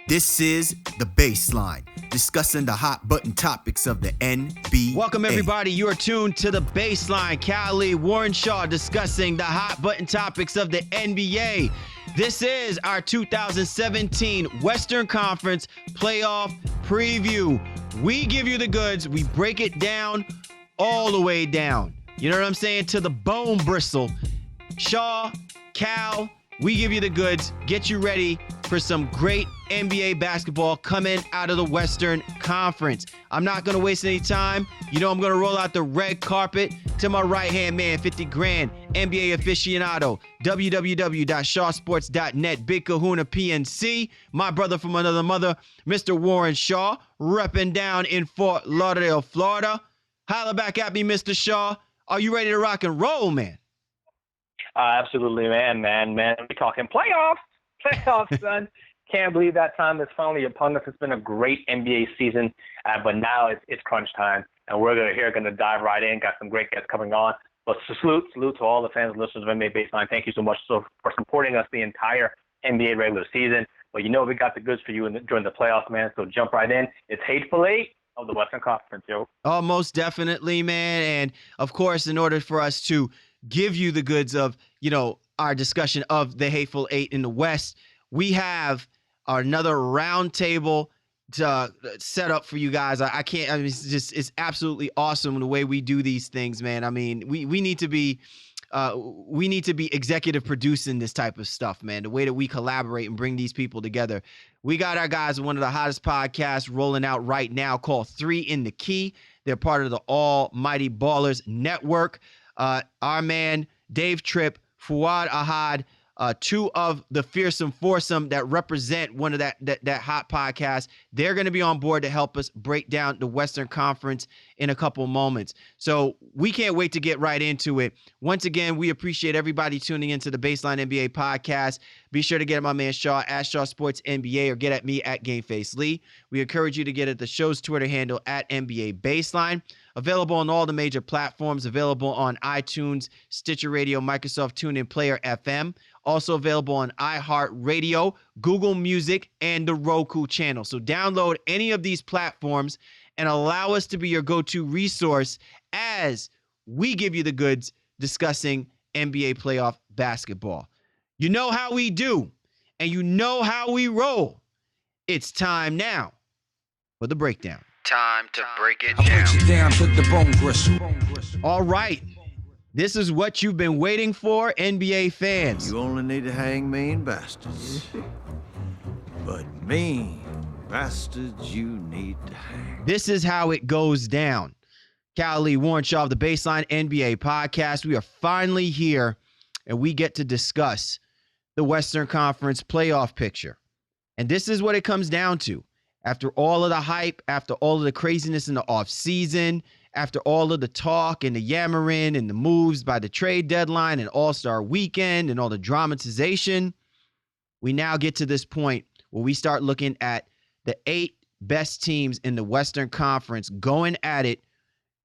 This is The Baseline, discussing the hot button topics of the NBA. Welcome, everybody. You are tuned to The Baseline. Cali, Warren Shaw discussing the hot button topics of the NBA. This is our 2017 Western Conference Playoff Preview. We give you the goods. We break it down all the way down. You know what I'm saying? To the bone bristle. Shaw, Cal, we give you the goods. Get you ready for some great NBA basketball coming out of the Western Conference. I'm not going to waste any time. You know I'm going to roll out the red carpet to my right-hand man, 50 grand, NBA aficionado, www.shawsports.net, Big Kahuna PNC, my brother from another mother, Mr. Warren Shaw, repping down in Fort Lauderdale, Florida. Holla back at me, Mr. Shaw. Are you ready to rock and roll, man? Absolutely, man. We're talking playoffs, son. Can't believe that time is finally upon us. It's been a great NBA season, but now it's crunch time, and we're gonna dive right in. Got some great guests coming on. But salute to all the fans and listeners of NBA Baseline. Thank you so much for supporting us the entire NBA regular season. But you know we got the goods for you during the playoffs, man. So jump right in. It's H8teful of the Western Conference, yo. Oh, most definitely, man. And of course, in order for us to give you the goods of, you know, our discussion of the Hateful Eight in the West, we have another roundtable to set up for you guys. It's absolutely awesome the way we do these things, man. I mean, we need to be executive producing this type of stuff, man. The way that we collaborate and bring these people together. We got our guys, one of the hottest podcasts rolling out right now called 3 in the Key. They're part of the Almighty Ballers Network. Our man, Tripp, Fuad Ahad, two of the fearsome foursome that represent one of that hot podcast. They're going to be on board to help us break down the Western Conference in a couple moments. So we can't wait to get right into it. Once again, we appreciate everybody tuning into the Baseline NBA podcast. Be sure to get at my man Shaw at Shaw Sports NBA or get at me at GameFace Lee. We encourage you to get at the show's Twitter handle at NBA Baseline. Available on all the major platforms, available on iTunes, Stitcher Radio, Microsoft TuneIn Player FM. Also available on iHeartRadio, Google Music, and the Roku channel. So download any of these platforms and allow us to be your go-to resource as we give you the goods discussing NBA playoff basketball. You know how we do, and you know how we roll. It's time now for the breakdown. Time to break it down to the bone gristle. All right. This is what you've been waiting for, NBA fans. You only need to hang mean bastards. But mean bastards you need to hang. This is how it goes down. Cali, Warren Shaw of the Baseline NBA podcast. We are finally here, and we get to discuss the Western Conference playoff picture. And this is what it comes down to. After all of the hype, after all of the craziness in the offseason, after all of the talk and the yammering and the moves by the trade deadline and All-Star Weekend and all the dramatization, we now get to this point where we start looking at the 8 best teams in the Western Conference going at it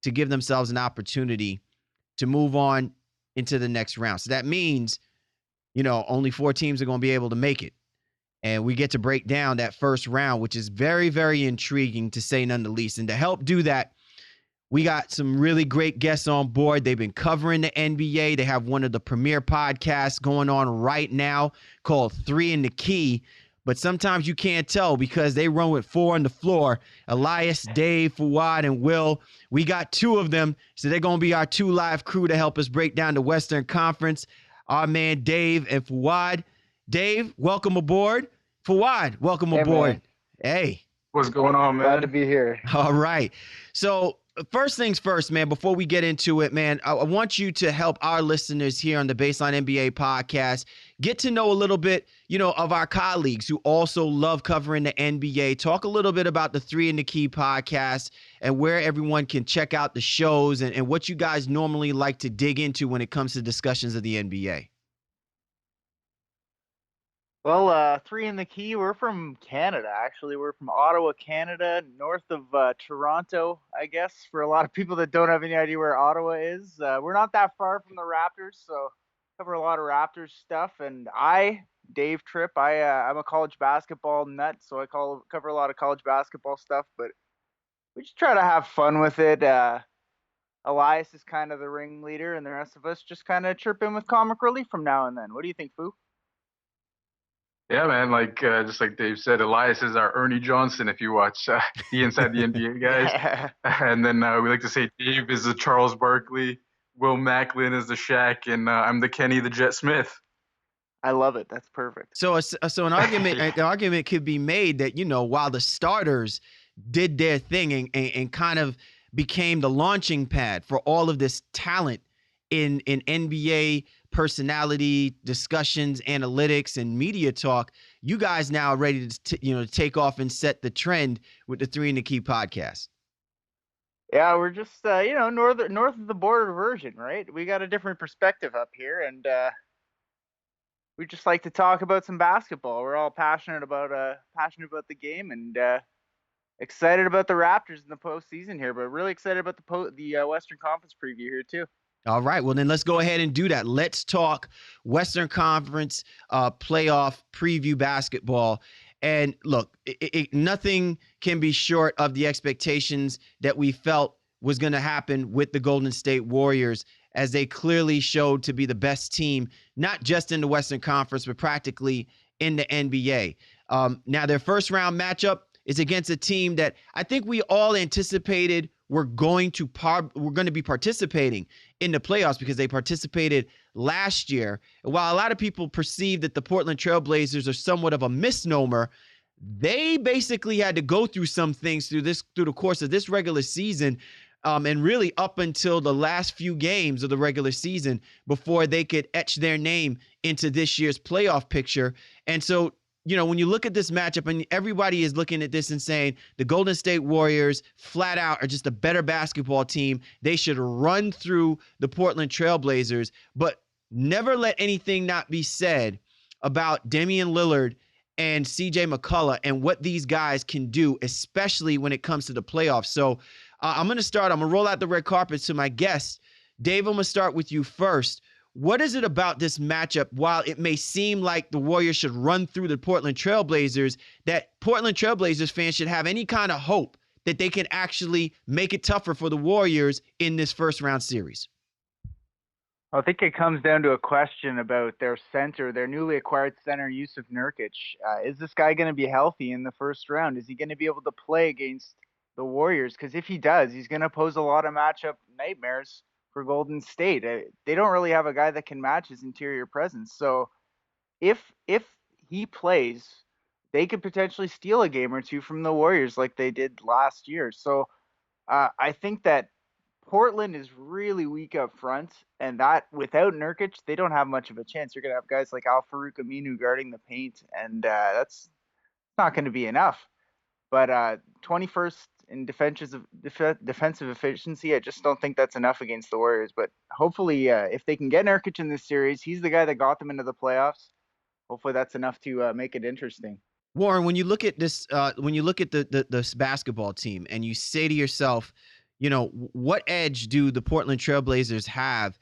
to give themselves an opportunity to move on into the next round. So that means, you know, only 4 teams are going to be able to make it. And we get to break down that first round, which is very, very intriguing to say none the least. And to help do that, we got some really great guests on board. They've been covering the NBA. They have one of the premier podcasts going on right now called 3 in the Key. But sometimes you can't tell because they run with 4 on the floor. Elias, Dave, Fuad, and Will. We got 2 of them. So they're going to be our 2 live crew to help us break down the Western Conference. Our man Dave and Fuad. Dave, welcome aboard. Fuad, welcome aboard. Man. Hey. What's going on, man? Glad to be here. All right. So first things first, man, before we get into it, man, I want you to help our listeners here on the Baseline NBA podcast get to know a little bit, you know, of our colleagues who also love covering the NBA. Talk a little bit about the 3 in the Key podcast and where everyone can check out the shows and what you guys normally like to dig into when it comes to discussions of the NBA. Well, 3 in the Key, we're from Canada, actually. We're from Ottawa, Canada, north of Toronto, I guess, for a lot of people that don't have any idea where Ottawa is. We're not that far from the Raptors, so cover a lot of Raptors stuff. And I Dave, Tripp. I'm a college basketball nut, so I cover a lot of college basketball stuff. But we just try to have fun with it. Elias is kind of the ringleader, and the rest of us just kind of chirp in with comic relief from now and then. What do you think, Foo? Yeah, man. Just like Dave said, Elias is our Ernie Johnson if you watch the Inside the NBA guys. Yeah. And then we like to say Dave is the Charles Barkley, Will Macklin is the Shaq, and I'm the Kenny the Jet Smith. I love it. That's perfect. So an argument could be made that, while the starters did their thing and kind of became the launching pad for all of this talent in NBA personality discussions, analytics, and media talk, you guys now are ready to take off and set the trend with the Three in the Key podcast. Yeah, we're just north of the border version, right? We got a different perspective up here, and we just like to talk about some basketball. We're all passionate about the game, and excited about the Raptors in the postseason here, but really excited about the Western Conference preview here too. All right, well then let's go ahead and do that. Let's talk Western Conference playoff preview basketball. And look, nothing can be short of the expectations that we felt was going to happen with the Golden State Warriors, as they clearly showed to be the best team, not just in the Western Conference, but practically in the NBA. Now, their first round matchup is against a team that I think we all anticipated were going to be participating in the playoffs because they participated last year. And while a lot of people perceive that the Portland Trail Blazers are somewhat of a misnomer, they basically had to go through some things through the course of this regular season, and really up until the last few games of the regular season before they could etch their name into this year's playoff picture. And so, when you look at this matchup, and everybody is looking at this and saying the Golden State Warriors flat out are just a better basketball team, they should run through the Portland Trail Blazers, but never let anything not be said about Damian Lillard and CJ McCullough and what these guys can do, especially when it comes to the playoffs. So I'm going to roll out the red carpet to my guests. Dave, I'm going to start with you first. What is it about this matchup, while it may seem like the Warriors should run through the Portland Trail Blazers, that Portland Trail Blazers fans should have any kind of hope that they can actually make it tougher for the Warriors in this first round series? I think it comes down to a question about their center, their newly acquired center, Yusuf Nurkic. Is this guy going to be healthy in the first round? Is he going to be able to play against the Warriors? Because if he does, he's going to pose a lot of matchup nightmares for Golden State. They don't really have a guy that can match his interior presence. So if he plays, they could potentially steal a game or two from the Warriors like they did last year. So I think that Portland is really weak up front, and that without Nurkic, they don't have much of a chance. You're going to have guys like Al-Farouq Aminu guarding the paint, and that's not going to be enough. But 21st in defensive efficiency, I just don't think that's enough against the Warriors. But hopefully, if they can get Nurkic in this series, he's the guy that got them into the playoffs. Hopefully, that's enough to make it interesting. Warren, when you look at this, this basketball team, and you say to yourself, what edge do the Portland Trail Blazers have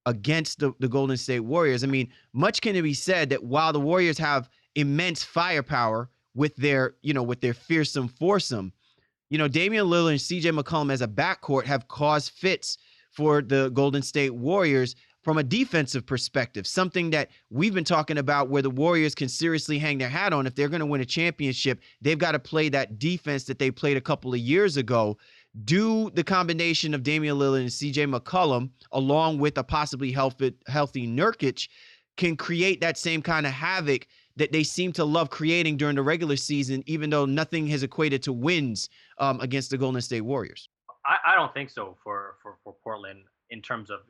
against the Golden State Warriors? I mean, much can be said that while the Warriors have immense firepower with their fearsome foursome, Damian Lillard and CJ McCollum as a backcourt have caused fits for the Golden State Warriors from a defensive perspective, something that we've been talking about where the Warriors can seriously hang their hat on. If they're going to win a championship, they've got to play that defense that they played a couple of years ago. Do the combination of Damian Lillard and CJ McCollum, along with a possibly healthy Nurkic, can create that same kind of havoc that they seem to love creating during the regular season, even though nothing has equated to wins against the Golden State Warriors? I don't think so for Portland in terms of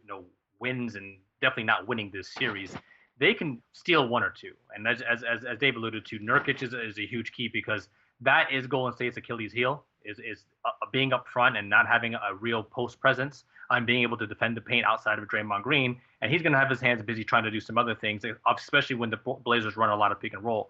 wins, and definitely not winning this series. They can steal one or two, and as Dave alluded to, Nurkic is a huge key, because that is Golden State's Achilles heel, is being up front and not having a real post presence, and being able to defend the paint outside of Draymond Green. And he's going to have his hands busy trying to do some other things, especially when the Blazers run a lot of pick and roll.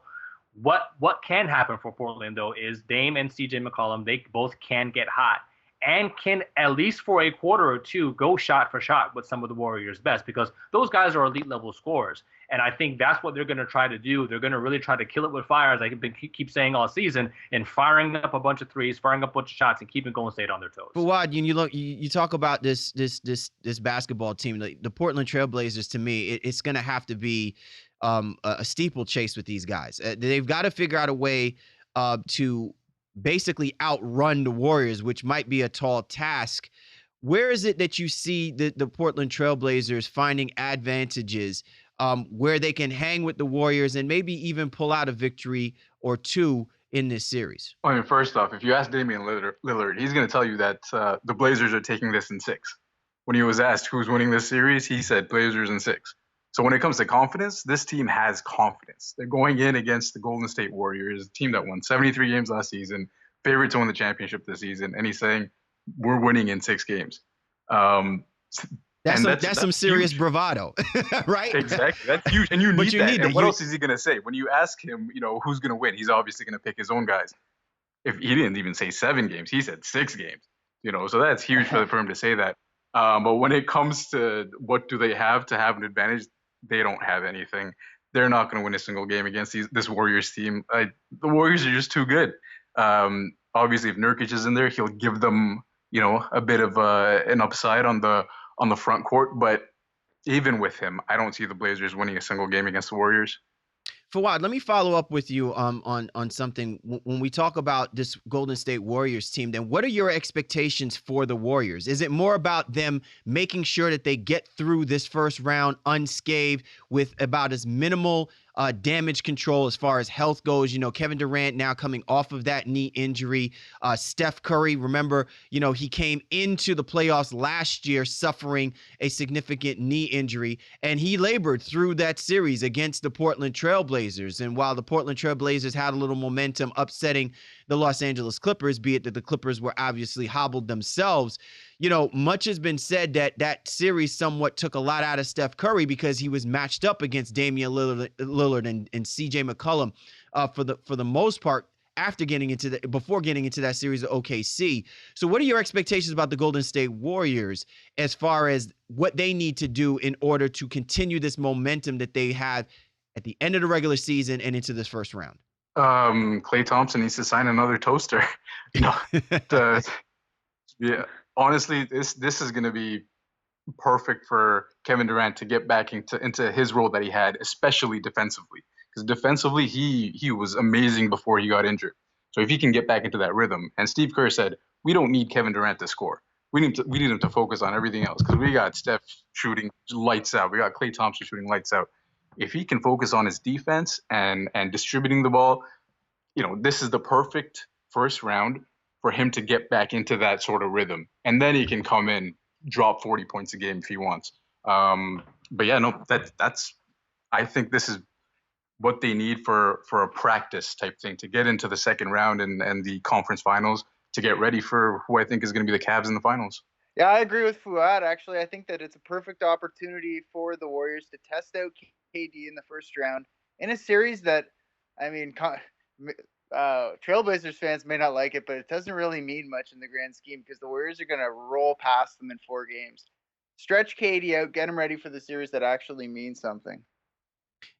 What can happen for Portland, though, is Dame and CJ McCollum, they both can get hot. and can, at least for a quarter or two, go shot for shot with some of the Warriors' best, because those guys are elite level scorers. And I think that's what they're going to try to do. They're going to really try to kill it with fire, as I've been keep saying all season, and firing up a bunch of threes, firing up a bunch of shots, and keeping Golden State on their toes. Fuad, you talk about this basketball team, the Portland Trailblazers. To me, it's going to have to be a steeplechase with these guys. They've got to figure out a way to basically outrun the Warriors, which might be a tall task. Where is it that you see the Portland Trailblazers finding advantages where they can hang with the Warriors and maybe even pull out a victory or two in this series? I mean, first off, if you ask Damian Lillard, he's going to tell you that the Blazers are taking this in 6. When he was asked who's winning this series, he said Blazers in 6. So when it comes to confidence, this team has confidence. They're going in against the Golden State Warriors, a team that won 73 games last season, favorite to win the championship this season, and he's saying we're winning in 6 games. That's some serious huge bravado, right? Exactly. That's huge. And you need that. And what else is he going to say? When you ask him, who's going to win, he's obviously going to pick his own guys. If he didn't even say 7 games, he said 6 games. So that's huge for him to say that. But when it comes to what do they have to have an advantage, they don't have anything. They're not going to win a single game against this Warriors team. The Warriors are just too good. Obviously, if Nurkic is in there, he'll give them, a bit of an upside on the front court. But even with him, I don't see the Blazers winning a single game against the Warriors. Fuad, let me follow up with you on something. When we talk about this Golden State Warriors team, then what are your expectations for the Warriors? Is it more about them making sure that they get through this first round unscathed with about as minimal damage control as far as health goes? Kevin Durant now coming off of that knee injury. Steph Curry, remember, he came into the playoffs last year suffering a significant knee injury, and he labored through that series against the Portland Trailblazers. And while the Portland Trailblazers had a little momentum upsetting the Los Angeles Clippers, be it that the Clippers were obviously hobbled themselves, much has been said that series somewhat took a lot out of Steph Curry because he was matched up against Damian Lillard and CJ McCollum for the most part before getting into that series of OKC. So what are your expectations about the Golden State Warriors as far as what they need to do in order to continue this momentum that they have at the end of the regular season and into this first round? Klay Thompson needs to sign another toaster. Yeah. Honestly, this is going to be perfect for Kevin Durant to get back into his role that he had, especially defensively. Because defensively, he was amazing before he got injured. So if he can get back into that rhythm, and Steve Kerr said, we don't need Kevin Durant to score. We need him to focus on everything else, because we got Steph shooting lights out. We got Klay Thompson shooting lights out. If he can focus on his defense and distributing the ball, this is the perfect first round for him to get back into that sort of rhythm. And then he can come in, drop 40 points a game if he wants. But yeah, no, that's I think this is what they need for a practice type thing to get into the second round and the conference finals to get ready for who I think is going to be the Cavs in the finals. Yeah, I agree with Fuad. Actually, I think that it's a perfect opportunity for the Warriors to test out KD in the first round in a series that, Trailblazers fans may not like it, but it doesn't really mean much in the grand scheme because the Warriors are going to roll past them in 4 games. Stretch KD out, get him ready for the series that actually means something.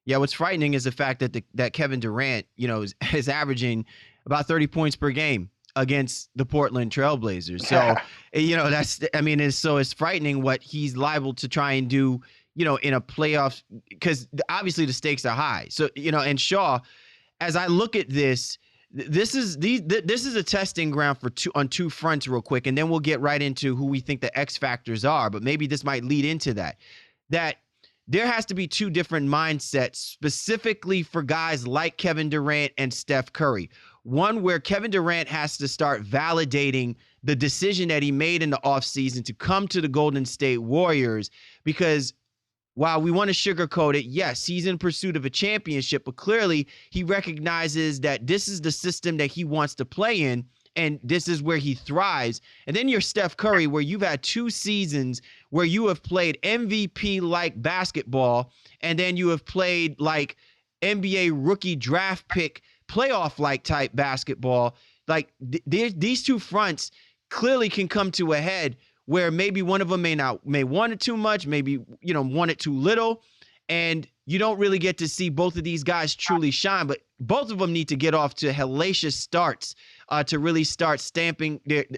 Yeah, what's frightening is the fact that Kevin Durant, is averaging about 30 points per game against the Portland Trailblazers. So, it's frightening what he's liable to try and do, in a playoff, because obviously the stakes are high. So, and Shaw, as I look at this is a testing ground on 2 fronts real quick, and then we'll get right into who we think the X factors are. But maybe this might lead into that there has to be 2 different mindsets specifically for guys like Kevin Durant and Steph Curry. One where Kevin Durant has to start validating the decision that he made in the offseason to come to the Golden State Warriors, because while we want to sugarcoat it, yes, he's in pursuit of a championship, but clearly he recognizes that this is the system that he wants to play in, and this is where he thrives. And then you're Steph Curry, where you've had 2 seasons where you have played MVP-like basketball, and then you have played like NBA rookie draft pick playoff-like type basketball. Like these 2 fronts clearly can come to a head where maybe one of them may want it too much, maybe, want it too little. And you don't really get to see both of these guys truly shine, but both of them need to get off to hellacious starts to really start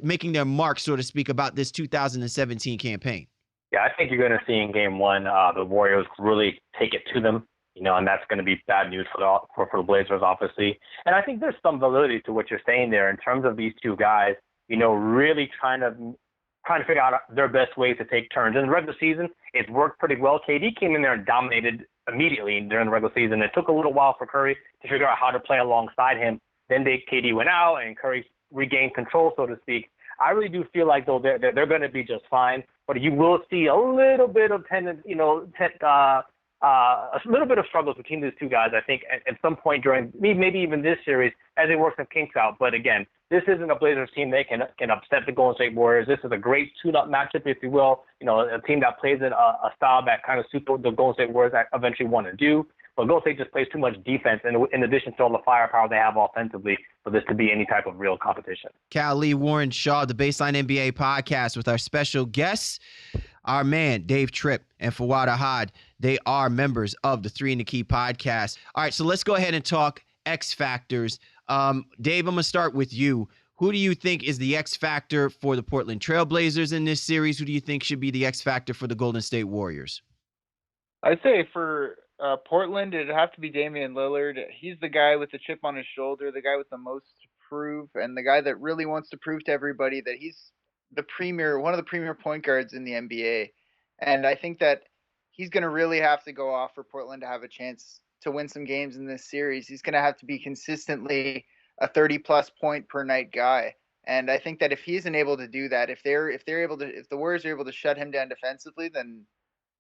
making their mark, so to speak, about this 2017 campaign. Yeah, I think you're going to see in game one the Warriors really take it to them, and that's going to be bad news for the Blazers, obviously. And I think there's some validity to what you're saying there in terms of these two guys, really trying to figure out their best ways to take turns. In the regular season, it's worked pretty well. KD came in there and dominated immediately during the regular season. It took a little while for Curry to figure out how to play alongside him. Then KD went out and Curry regained control, so to speak. I really do feel like, though, they're going to be just fine. But you will see a little bit of a little bit of struggles between these two guys, I think, at some point during maybe even this series as they work some kinks out. But again, this isn't a Blazers team they can upset the Golden State Warriors. This is a great tune-up matchup, if you will. A team that plays in a style that kind of suits what the Golden State Warriors eventually want to do. But Golden State just plays too much defense, in addition to all the firepower they have offensively, for this to be any type of real competition. Cal Lee, Warren Shaw, the Baseline NBA podcast with our special guests, our man, Dave Tripp and Fuad Ahad. They are members of the 3 and the Key podcast. All right, so let's go ahead and talk X factors. Dave, I'm going to start with you. Who do you think is the X factor for the Portland Trail Blazers in this series? Who do you think should be the X factor for the Golden State Warriors? I'd say for Portland, it'd have to be Damian Lillard. He's the guy with the chip on his shoulder, the guy with the most to prove, and the guy that really wants to prove to everybody that he's one of the premier point guards in the NBA. And I think that he's going to really have to go off for Portland to have a chance to win some games in this series. He's going to have to be consistently a 30-plus point per night guy. And I think that if he isn't able to do that, if the Warriors are able to shut him down defensively, then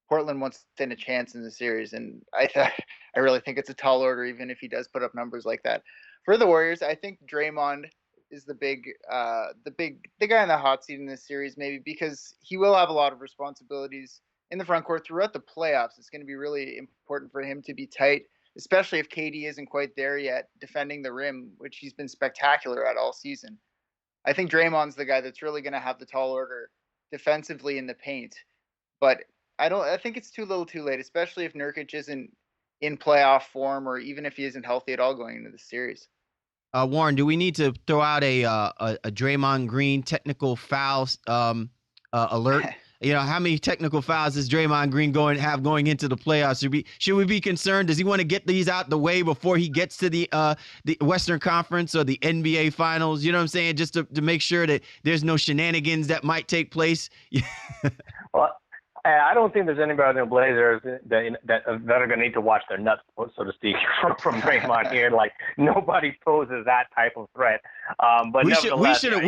Portland wants to stand a chance in the series. And I really think it's a tall order, even if he does put up numbers like that. For the Warriors, I think Draymond is the guy in the hot seat in this series, maybe because he will have a lot of responsibilities in the front court throughout the playoffs. It's going to be really important for him to be tight, especially if KD isn't quite there yet, defending the rim, which he's been spectacular at all season. I think Draymond's the guy that's really going to have the tall order defensively in the paint. But I think it's too little too late, especially if Nurkic isn't in playoff form or even if he isn't healthy at all going into the series. Warren, do we need to throw out a Draymond Green technical foul alert? How many technical fouls does Draymond Green going into the playoffs? Should we be concerned? Does he want to get these out the way before he gets to the Western Conference or the NBA Finals? You know what I'm saying? Just to make sure that there's no shenanigans that might take place. Well, I don't think there's anybody in the Blazers that are going to need to watch their nuts, so to speak, from Draymond here. Like, nobody poses that type of threat. But we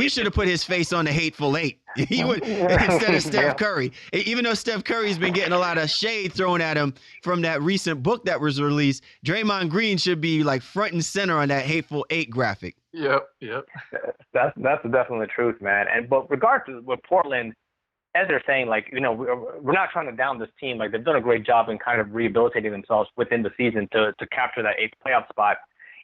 should have put his face on the H8teful. He would instead of Steph Curry. Even though Steph Curry's been getting a lot of shade thrown at him from that recent book that was released, Draymond Green should be like front and center on that H8teful 8 graphic. Yep. That's definitely the truth, man. But regardless with Portland, as they're saying, we're not trying to down this team. Like, they've done a great job in kind of rehabilitating themselves within the season to capture that 8th playoff spot,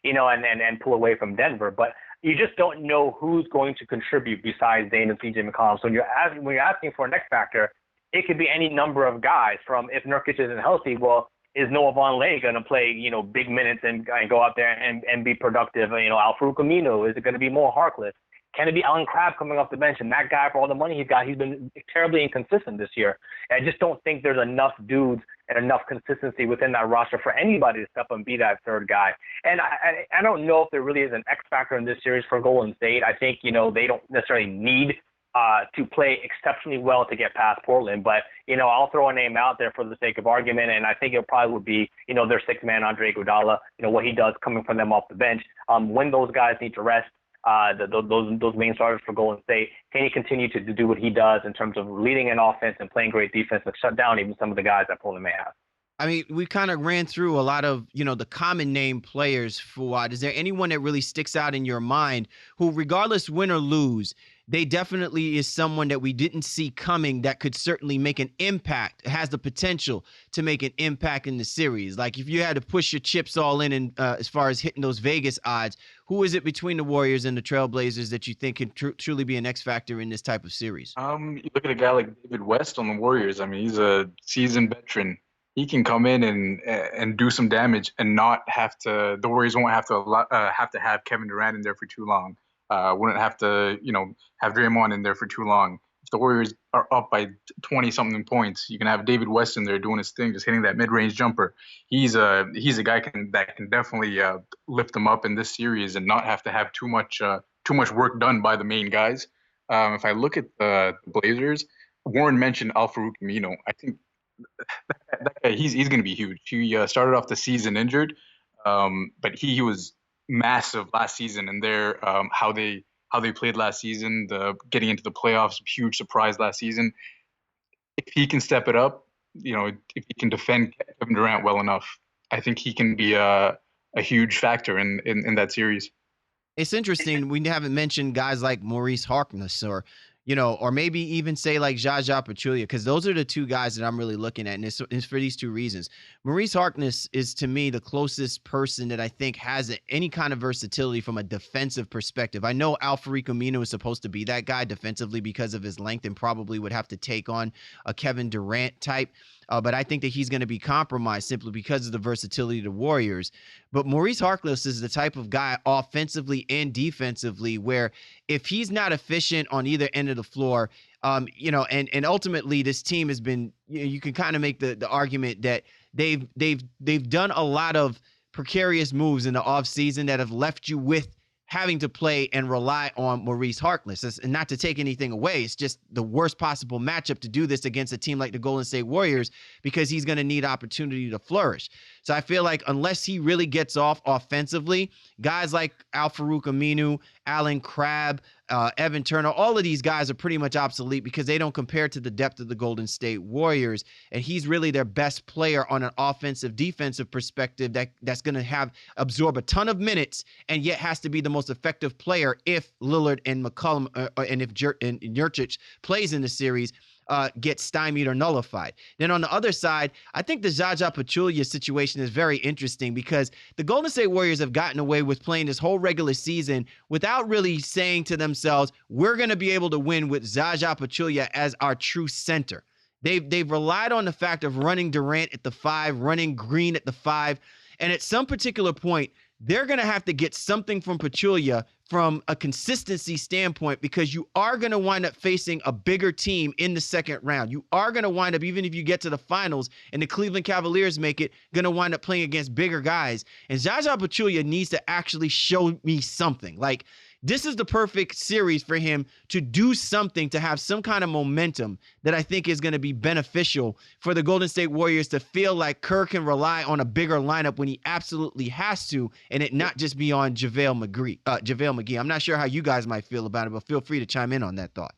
and pull away from Denver. But you just don't know who's going to contribute besides Dane and CJ McCollum. So when you're asking for an X factor, it could be any number of guys. From if Nurkic isn't healthy, well, is Noah Vonleh going to play, big minutes and go out there and be productive? Al-Farouq Aminu, is it going to be Mo Harkless? Can it be Allen Crabbe coming off the bench? And that guy, for all the money he's got, he's been terribly inconsistent this year. And I just don't think there's enough dudes and enough consistency within that roster for anybody to step up and be that third guy. And I don't know if there really is an X factor in this series for Golden State. I think, they don't necessarily need to play exceptionally well to get past Portland. But, I'll throw a name out there for the sake of argument, and I think it probably would be, their sixth man, Andre Iguodala, what he does coming from them off the bench. When those guys need to rest, those main starters for Golden State, can he continue to do what he does in terms of leading an offense and playing great defense and shut down even some of the guys that Portland may have? I mean, we kind of ran through a lot of, the common name players, Fuad. Is there anyone that really sticks out in your mind who, regardless win or lose, they definitely is someone that we didn't see coming that could certainly make an impact, has the potential to make an impact in the series? Like if you had to push your chips all in and as far as hitting those Vegas odds, who is it between the Warriors and the Trailblazers that you think can truly be an X factor in this type of series? You look at a guy like David West on the Warriors. I mean, he's a seasoned veteran. He can come in and do some damage and not have to. The Warriors won't have to have Kevin Durant in there for too long. Wouldn't have to, have Draymond in there for too long. If the Warriors are up by 20 something points, you can have David West in there doing his thing, just hitting that mid range jumper. He's a guy that can definitely lift them up in this series and not have to have too much work done by the main guys. If I look at the Blazers, Warren mentioned Al-Farouq Amino. I think that guy, he's going to be huge. He started off the season injured, but he was massive last season. And how they played last season, the getting into the playoffs, huge surprise last season. If he can step it up, if he can defend Kevin Durant well enough, I think he can be a huge factor in that series. It's interesting. We haven't mentioned guys like Maurice Harkness or maybe even say like Zaza Pachulia, because those are the two guys that I'm really looking at. And it's for these two reasons. Maurice Harkness is, to me, the closest person that I think has any kind of versatility from a defensive perspective. I know Al-Farouq Amino is supposed to be that guy defensively because of his length and probably would have to take on a Kevin Durant type. But I think that he's going to be compromised simply because of the versatility of the Warriors. But Maurice Harkless is the type of guy offensively and defensively where if he's not efficient on either end of the floor, and ultimately this team has been, you can kind of make the argument that they've done a lot of precarious moves in the offseason that have left you with having to play and rely on Maurice Harkless. And not to take anything away, it's just the worst possible matchup to do this against a team like the Golden State Warriors because he's going to need opportunity to flourish. So I feel like unless he really gets off offensively, guys like Al-Farouq Aminu, Allen Crabbe, Evan Turner, all of these guys are pretty much obsolete because they don't compare to the depth of the Golden State Warriors. And he's really their best player on an offensive, defensive perspective that's going to absorb a ton of minutes and yet has to be the most effective player if Lillard and McCollum and if Nurkic plays in the series. Get stymied or nullified. Then on the other side, I think the Zaza Pachulia situation is very interesting because the Golden State Warriors have gotten away with playing this whole regular season without really saying to themselves, we're going to be able to win with Zaza Pachulia as our true center. They've relied on the fact of running Durant at the 5, running Green at the 5, and at some particular point, they're going to have to get something from Pachulia from a consistency standpoint because you are going to wind up facing a bigger team in the second round. You are going to wind up, even if you get to the finals and the Cleveland Cavaliers make it, going to wind up playing against bigger guys. And Zaza Pachulia needs to actually show me something. Like, this is the perfect series for him to do something, to have some kind of momentum that I think is going to be beneficial for the Golden State Warriors to feel like Kerr can rely on a bigger lineup when he absolutely has to, and it not just be on JaVale McGee. I'm not sure how you guys might feel about it, but feel free to chime in on that thought.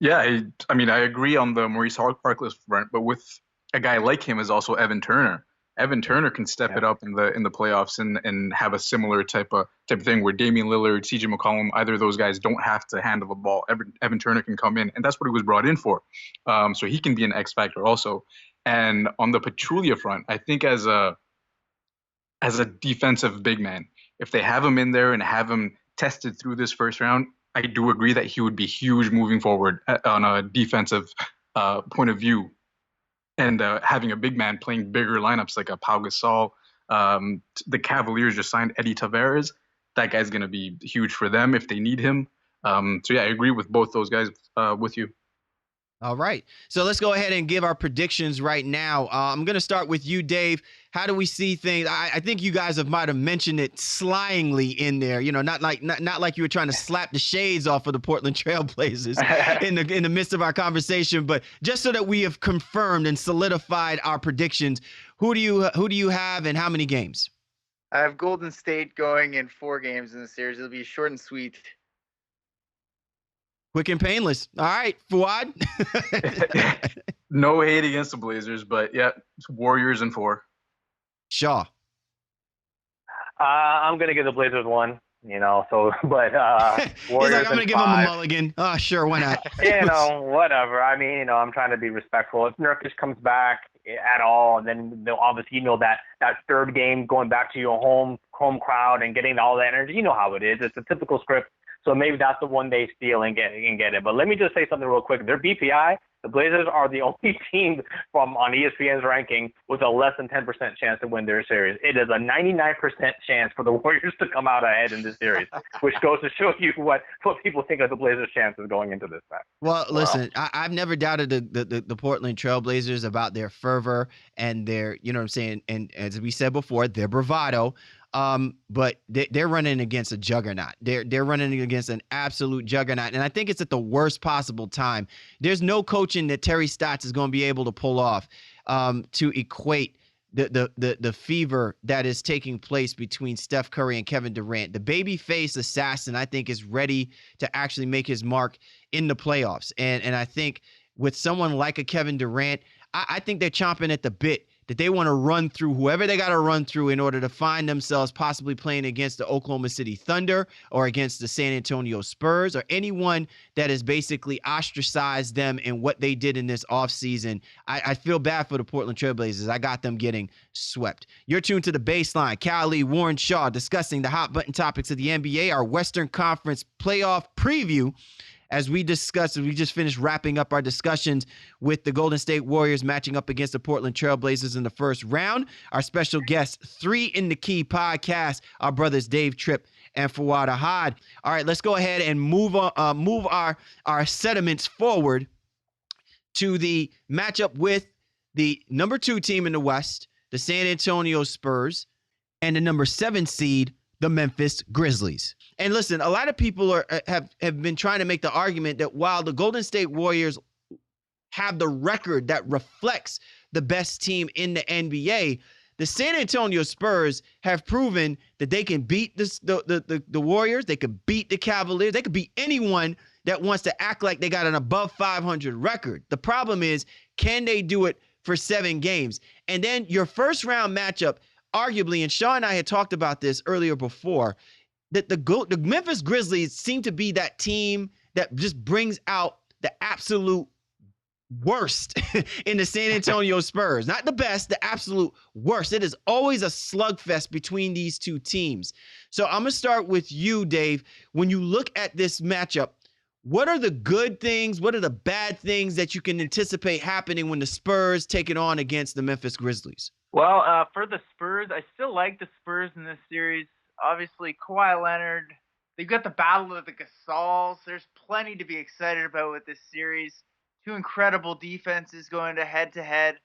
Yeah, I mean, I agree on the Maurice Harkless front, but with a guy like him is also Evan Turner. Evan Turner can step it up in the playoffs and have a similar type of thing where Damian Lillard, CJ McCollum, either of those guys don't have to handle the ball. Evan Turner can come in, and that's what he was brought in for. So he can be an X factor also. And on the Pachulia front, I think as a defensive big man, if they have him in there and have him tested through this first round, I do agree that he would be huge moving forward on a defensive point of view. And having a big man playing bigger lineups like a Pau Gasol, the Cavaliers just signed Eddie Tavares. That guy's going to be huge for them if they need him. So yeah, I agree with both those guys with you. All right. So let's go ahead and give our predictions right now. I'm going to start with you, Dave. How do we see things? I think you guys might have mentioned it slyingly in there, not like you were trying to slap the shades off of the Portland Trailblazers in the midst of our conversation, but just so that we have confirmed and solidified our predictions. Who do you have and how many games? I have Golden State going in 4 games in the series. It'll be short and sweet. Quick and painless. All right, Fuad. No hate against the Blazers, but yeah, it's Warriors in 4. Shaw. I'm gonna give the Blazers 1. But He's Warriors like, I'm in gonna give him a 5. mulligan. Oh, sure, why not? Whatever. I mean, I'm trying to be respectful. If Nurkic comes back at all, and then obviously that third game going back to your home crowd and getting all that energy, you know how it is. It's a typical script. So maybe that's the one they steal and get it. But let me just say something real quick. Their BPI, the Blazers are the only team on ESPN's ranking with a less than 10% chance to win their series. It is a 99% chance for the Warriors to come out ahead in this series, which goes to show you what people think of the Blazers' chances going into this match. Well, listen, I've never doubted the Portland Trailblazers about their fervor and their, you know what I'm saying, and as we said before, their bravado. But they're running against a juggernaut. They're running against an absolute juggernaut, and I think it's at the worst possible time. There's no coaching that Terry Stotts is going to be able to pull off to equate the fever that is taking place between Steph Curry and Kevin Durant. The babyface assassin, I think, is ready to actually make his mark in the playoffs, and I think with someone like a Kevin Durant, I think they're chomping at the bit that they want to run through whoever they got to run through in order to find themselves possibly playing against the Oklahoma City Thunder or against the San Antonio Spurs or anyone that has basically ostracized them in what they did in this offseason. I feel bad for the Portland Trailblazers. I got them getting swept. You're tuned to The Baseline. Callie, Warren Shaw discussing the hot button topics of the NBA, our Western Conference playoff preview. As we discussed, we just finished wrapping up our discussions with the Golden State Warriors matching up against the Portland Trailblazers in the first round. Our special guests, 3 in the Key podcast, our brothers Dave Tripp and Fuad Ahad. All right, let's go ahead and move our sentiments forward to the matchup with the number 2 team in the West, the San Antonio Spurs, and the number 7 seed, the Memphis Grizzlies. And listen, a lot of people have been trying to make the argument that while the Golden State Warriors have the record that reflects the best team in the NBA, the San Antonio Spurs have proven that they can beat the Warriors, they can beat the Cavaliers, they can beat anyone that wants to act like they got an above 500 record. The problem is, can they do it for 7 games? And then your first round matchup, arguably, and Shaw and I had talked about this earlier before, that the Memphis Grizzlies seem to be that team that just brings out the absolute worst in the San Antonio Spurs. Not the best, the absolute worst. It is always a slugfest between these two teams. So I'm going to start with you, Dave. When you look at this matchup, what are the good things? What are the bad things that you can anticipate happening when the Spurs take it on against the Memphis Grizzlies? Well, for the Spurs, I still like the Spurs in this series. Obviously, Kawhi Leonard, they've got the battle of the Gasols. There's plenty to be excited about with this series. 2 incredible defenses going to head-to-head.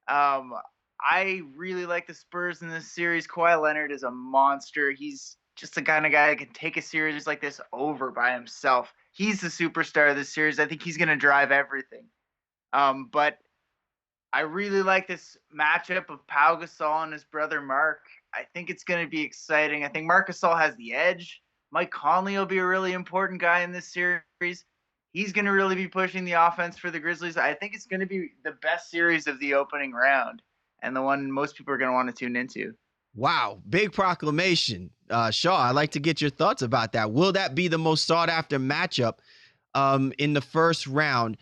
I really like the Spurs in this series. Kawhi Leonard is a monster. He's just the kind of guy that can take a series like this over by himself. He's the superstar of this series. I think he's going to drive everything. But I really like this matchup of Pau Gasol and his brother Mark. I think it's going to be exciting. I think Marc Gasol has the edge. Mike Conley will be a really important guy in this series. He's going to really be pushing the offense for the Grizzlies. I think it's going to be the best series of the opening round and the one most people are going to want to tune into. Wow, big proclamation. Shaw, I'd like to get your thoughts about that. Will that be the most sought-after matchup in the first round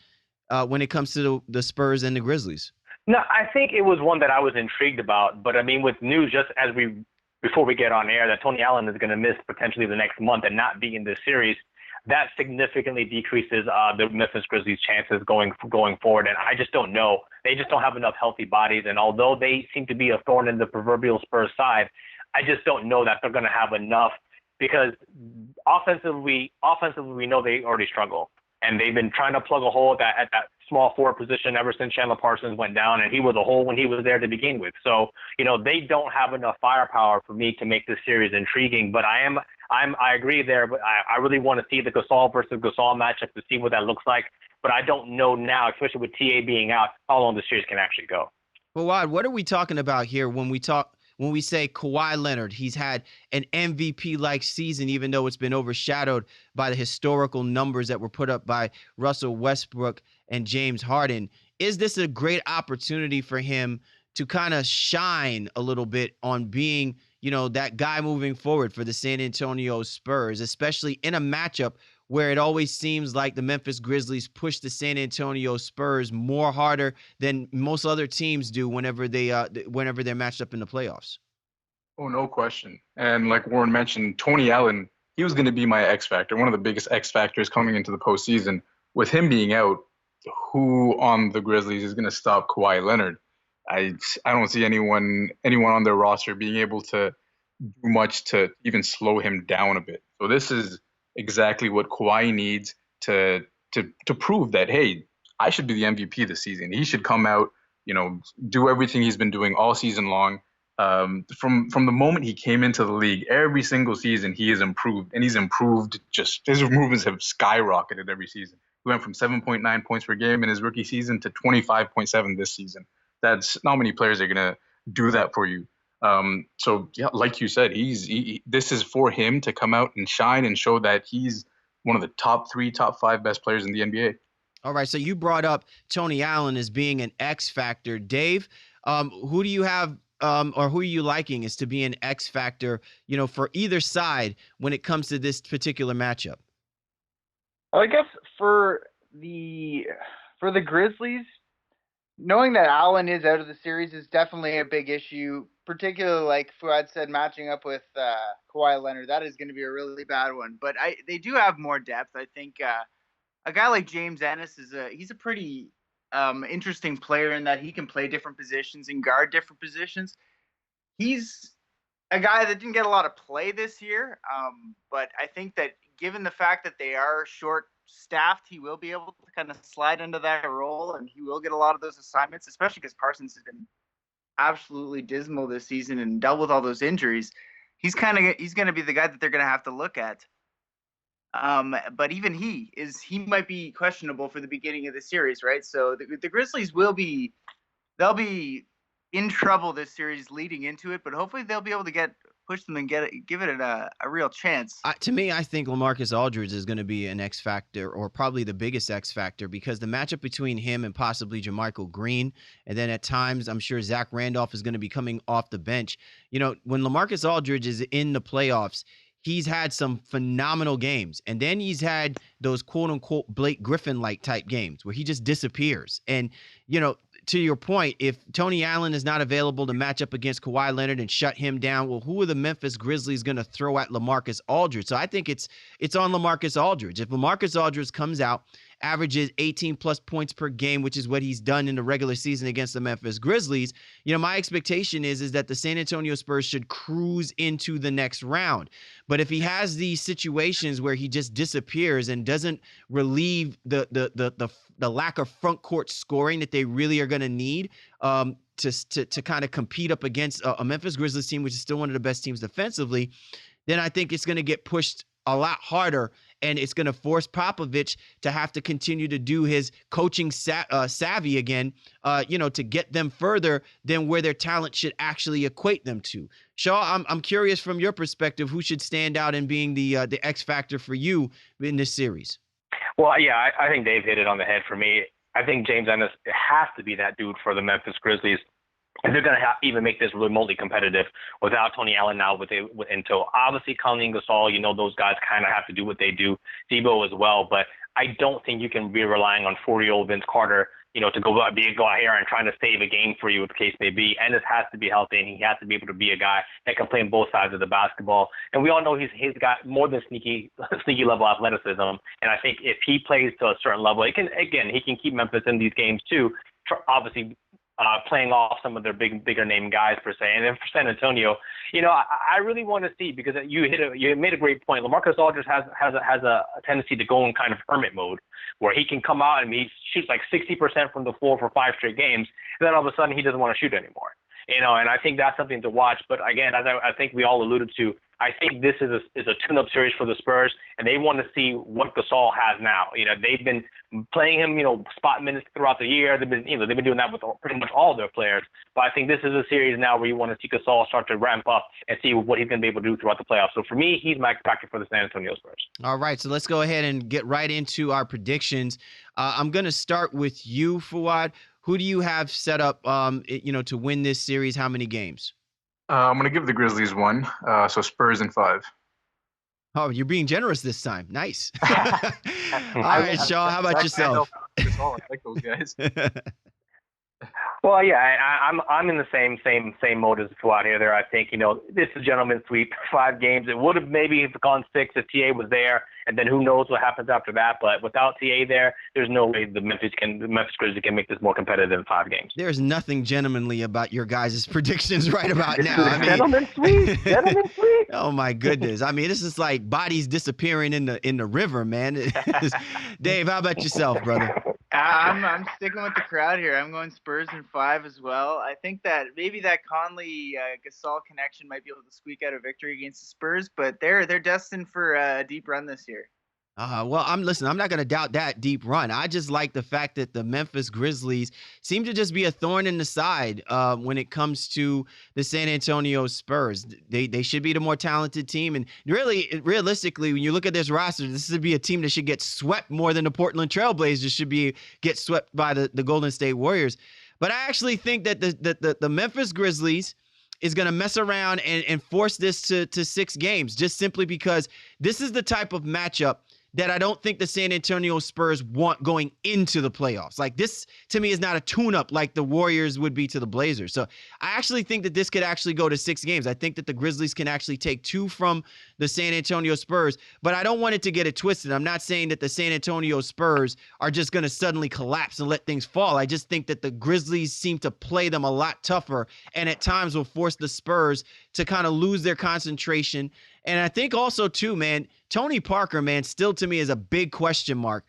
when it comes to the Spurs and the Grizzlies? No, I think it was one that I was intrigued about. But, I mean, with news just before we get on air that Tony Allen is going to miss potentially the next month and not be in this series, that significantly decreases the Memphis Grizzlies' chances going forward. And I just don't know. They just don't have enough healthy bodies. And although they seem to be a thorn in the proverbial Spurs side, I just don't know that they're going to have enough because offensively, we know they already struggle. And they've been trying to plug a hole at that small forward position ever since Chandler Parsons went down, and he was a hole when he was there to begin with. So, they don't have enough firepower for me to make this series intriguing. But I agree there, but I really want to see the Gasol versus Gasol matchup to see what that looks like. But I don't know now, especially with TA being out, how long the series can actually go. Well, Wad, what are we talking about here when we talk when we say Kawhi Leonard, he's had an MVP-like season, even though it's been overshadowed by the historical numbers that were put up by Russell Westbrook and James Harden. Is this a great opportunity for him to kind of shine a little bit on being, that guy moving forward for the San Antonio Spurs, especially in a matchup where it always seems like the Memphis Grizzlies push the San Antonio Spurs more harder than most other teams do whenever they're matched up in the playoffs? Oh, no question. And like Warren mentioned, Tony Allen, he was going to be my X factor, one of the biggest X factors coming into the postseason. With him being out, who on the Grizzlies is going to stop Kawhi Leonard? I don't see anyone on their roster being able to do much to even slow him down a bit. So this is exactly what Kawhi needs to prove that, hey, I should be the MVP this season. He should come out, do everything he's been doing all season long. From the moment he came into the league, every single season he has improved, and he's improved. Just his improvements have skyrocketed every season. He went from 7.9 points per game in his rookie season to 25.7 this season. That's not many players are gonna do that for you. So yeah, like you said, this is for him to come out and shine and show that he's one of the top 3, top 5 best players in the NBA. All right, so you brought up Tony Allen as being an X factor. Dave, who do you have, or who are you liking as to be an X factor, for either side when it comes to this particular matchup? Well, I guess for the Grizzlies, knowing that Allen is out of the series is definitely a big issue, particularly like Fuad said, matching up with Kawhi Leonard. That is going to be a really bad one. But they do have more depth. I think a guy like James Ennis he's a pretty interesting player in that he can play different positions and guard different positions. He's a guy that didn't get a lot of play this year, but I think that given the fact that they are short-staffed, he will be able to kind of slide into that role, and he will get a lot of those assignments, especially because Parsons has been absolutely dismal this season and dealt with all those injuries. He's going to be the guy that they're going to have to look at. But even he might be questionable for the beginning of the series, right? So the Grizzlies they'll be in trouble this series leading into it, but hopefully they'll be able to push them and give it a real chance. To me, I think LaMarcus Aldridge is going to be an X factor, or probably the biggest X factor, because the matchup between him and possibly JaMychal Green, and then at times I'm sure Zach Randolph is going to be coming off the bench. When LaMarcus Aldridge is in the playoffs, he's had some phenomenal games, and then he's had those quote-unquote Blake Griffin-like type games where he just disappears. And, to your point, if Tony Allen is not available to match up against Kawhi Leonard and shut him down, well, who are the Memphis Grizzlies going to throw at LaMarcus Aldridge? So I think it's on LaMarcus Aldridge. If LaMarcus Aldridge comes out, averages 18-plus points per game, which is what he's done in the regular season against the Memphis Grizzlies, my expectation is that the San Antonio Spurs should cruise into the next round. But if he has these situations where he just disappears and doesn't relieve the lack of front court scoring that they really are going to need to kind of compete up against a Memphis Grizzlies team, which is still one of the best teams defensively, then I think it's going to get pushed a lot harder, and it's going to force Popovich to have to continue to do his coaching savvy again, to get them further than where their talent should actually equate them to. Shaw, I'm curious from your perspective, who should stand out in being the X factor for you in this series? Well, yeah, I think Dave hit it on the head for me. I think James Ennis has to be that dude for the Memphis Grizzlies. If they're going to even make this remotely competitive without Tony Allen now until obviously Colin Gasol, those guys kind of have to do what they do, Debo as well. But I don't think you can be relying on 40-year-old Vince Carter, to go out here and trying to save a game for you, what the case may be. Ennis has to be healthy, and he has to be able to be a guy that can play on both sides of the basketball. And we all know he's got more than sneaky level athleticism. And I think if he plays to a certain level, he can keep Memphis in these games too. Obviously, playing off some of their bigger name guys per se. And then for San Antonio, I really want to see, because you made a great point. LaMarcus Aldridge has a tendency to go in kind of hermit mode, where he can come out and he shoots like 60% from the floor for 5 straight games, and then all of a sudden he doesn't want to shoot anymore. And I think that's something to watch. But again, as I think we all alluded to, I think this is a tune-up series for the Spurs, and they want to see what Gasol has now. They've been playing him, spot minutes throughout the year. They've been doing that with pretty much all their players. But I think this is a series now where you want to see Gasol start to ramp up and see what he's going to be able to do throughout the playoffs. So for me, he's my X factor for the San Antonio Spurs. All right, so let's go ahead and get right into our predictions. I'm going to start with you, Fuad. Who do you have set up, to win this series? How many games? I'm going to give the Grizzlies 1, so Spurs in 5. Oh, you're being generous this time. Nice. All right, Shaw, how about yourself? I like those guys. Well, yeah, I'm in the same mode as Fuad here. There, I think this is a gentleman's sweep. 5 games. It would have maybe gone 6 if TA was there, and then who knows what happens after that. But without TA there, there's no way the Memphis Grizzlies can make this more competitive than 5 games. There's nothing gentlemanly about your guys' predictions right about now. Gentleman's sweep. Gentleman's sweep. Oh my goodness! This is like bodies disappearing in the river, man. Dave, how about yourself, brother? I'm sticking with the crowd here. I'm going Spurs in 5 as well. I think that maybe that Conley Gasol connection might be able to squeak out a victory against the Spurs, but they're destined for a deep run this year. Well, I'm not going to doubt that deep run. I just like the fact that the Memphis Grizzlies seem to just be a thorn in the side when it comes to the San Antonio Spurs. They should be the more talented team. And really, realistically, when you look at this roster, this would be a team that should get swept more than the Portland Trailblazers should get swept by the Golden State Warriors. But I actually think that the Memphis Grizzlies is going to mess around and force this to 6 games, just simply because this is the type of matchup that I don't think the San Antonio Spurs want going into the playoffs. Like, this, to me, is not a tune-up like the Warriors would be to the Blazers. So I actually think that this could actually go to 6 games. I think that the Grizzlies can actually take 2 from the San Antonio Spurs, but I don't want it to get it twisted. I'm not saying that the San Antonio Spurs are just going to suddenly collapse and let things fall. I just think that the Grizzlies seem to play them a lot tougher, and at times will force the Spurs to kind of lose their concentration. And I think also, too, man, Tony Parker, man, still to me is a big question mark.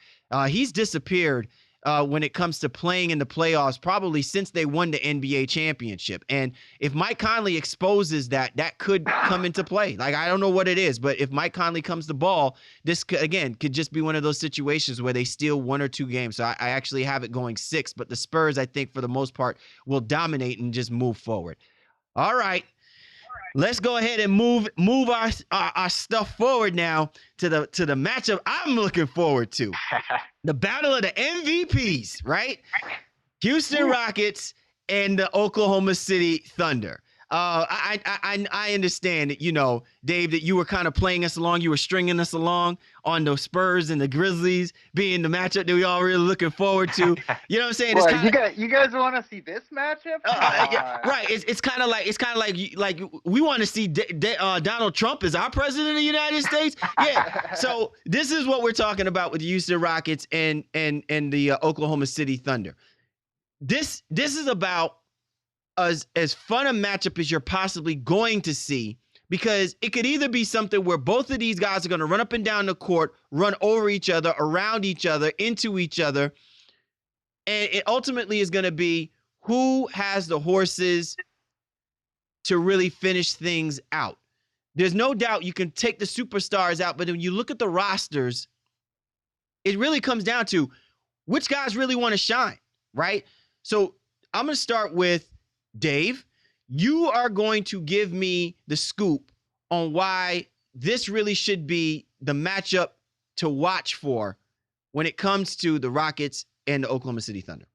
He's disappeared when it comes to playing in the playoffs probably since they won the NBA championship. And if Mike Conley exposes that could come into play. Like, I don't know what it is, but if Mike Conley comes the ball, this, could just be one of those situations where they steal 1 or 2 games. So I actually have it going 6, but the Spurs, I think, for the most part, will dominate and just move forward. All right. Let's go ahead and move our stuff forward now to the matchup I'm looking forward to. The battle of the MVPs, right? Houston Rockets and the Oklahoma City Thunder. I understand that, Dave, that you were kind of playing us along. You were stringing us along on the Spurs and the Grizzlies being the matchup that we all really looking forward to. You know what I'm saying? Well, you guys want to see this matchup? Yeah, right. It's kind of like we want to see Donald Trump as our president of the United States. Yeah. So this is what we're talking about with the Houston Rockets and the Oklahoma City Thunder. This is about as fun a matchup as you're possibly going to see, because it could either be something where both of these guys are going to run up and down the court, run over each other, around each other, into each other, and it ultimately is going to be who has the horses to really finish things out. There's no doubt you can take the superstars out, but when you look at the rosters, it really comes down to which guys really want to shine, right? So I'm going to start with Dave. You are going to give me the scoop on why this really should be the matchup to watch for when it comes to the Rockets and the Oklahoma City Thunder.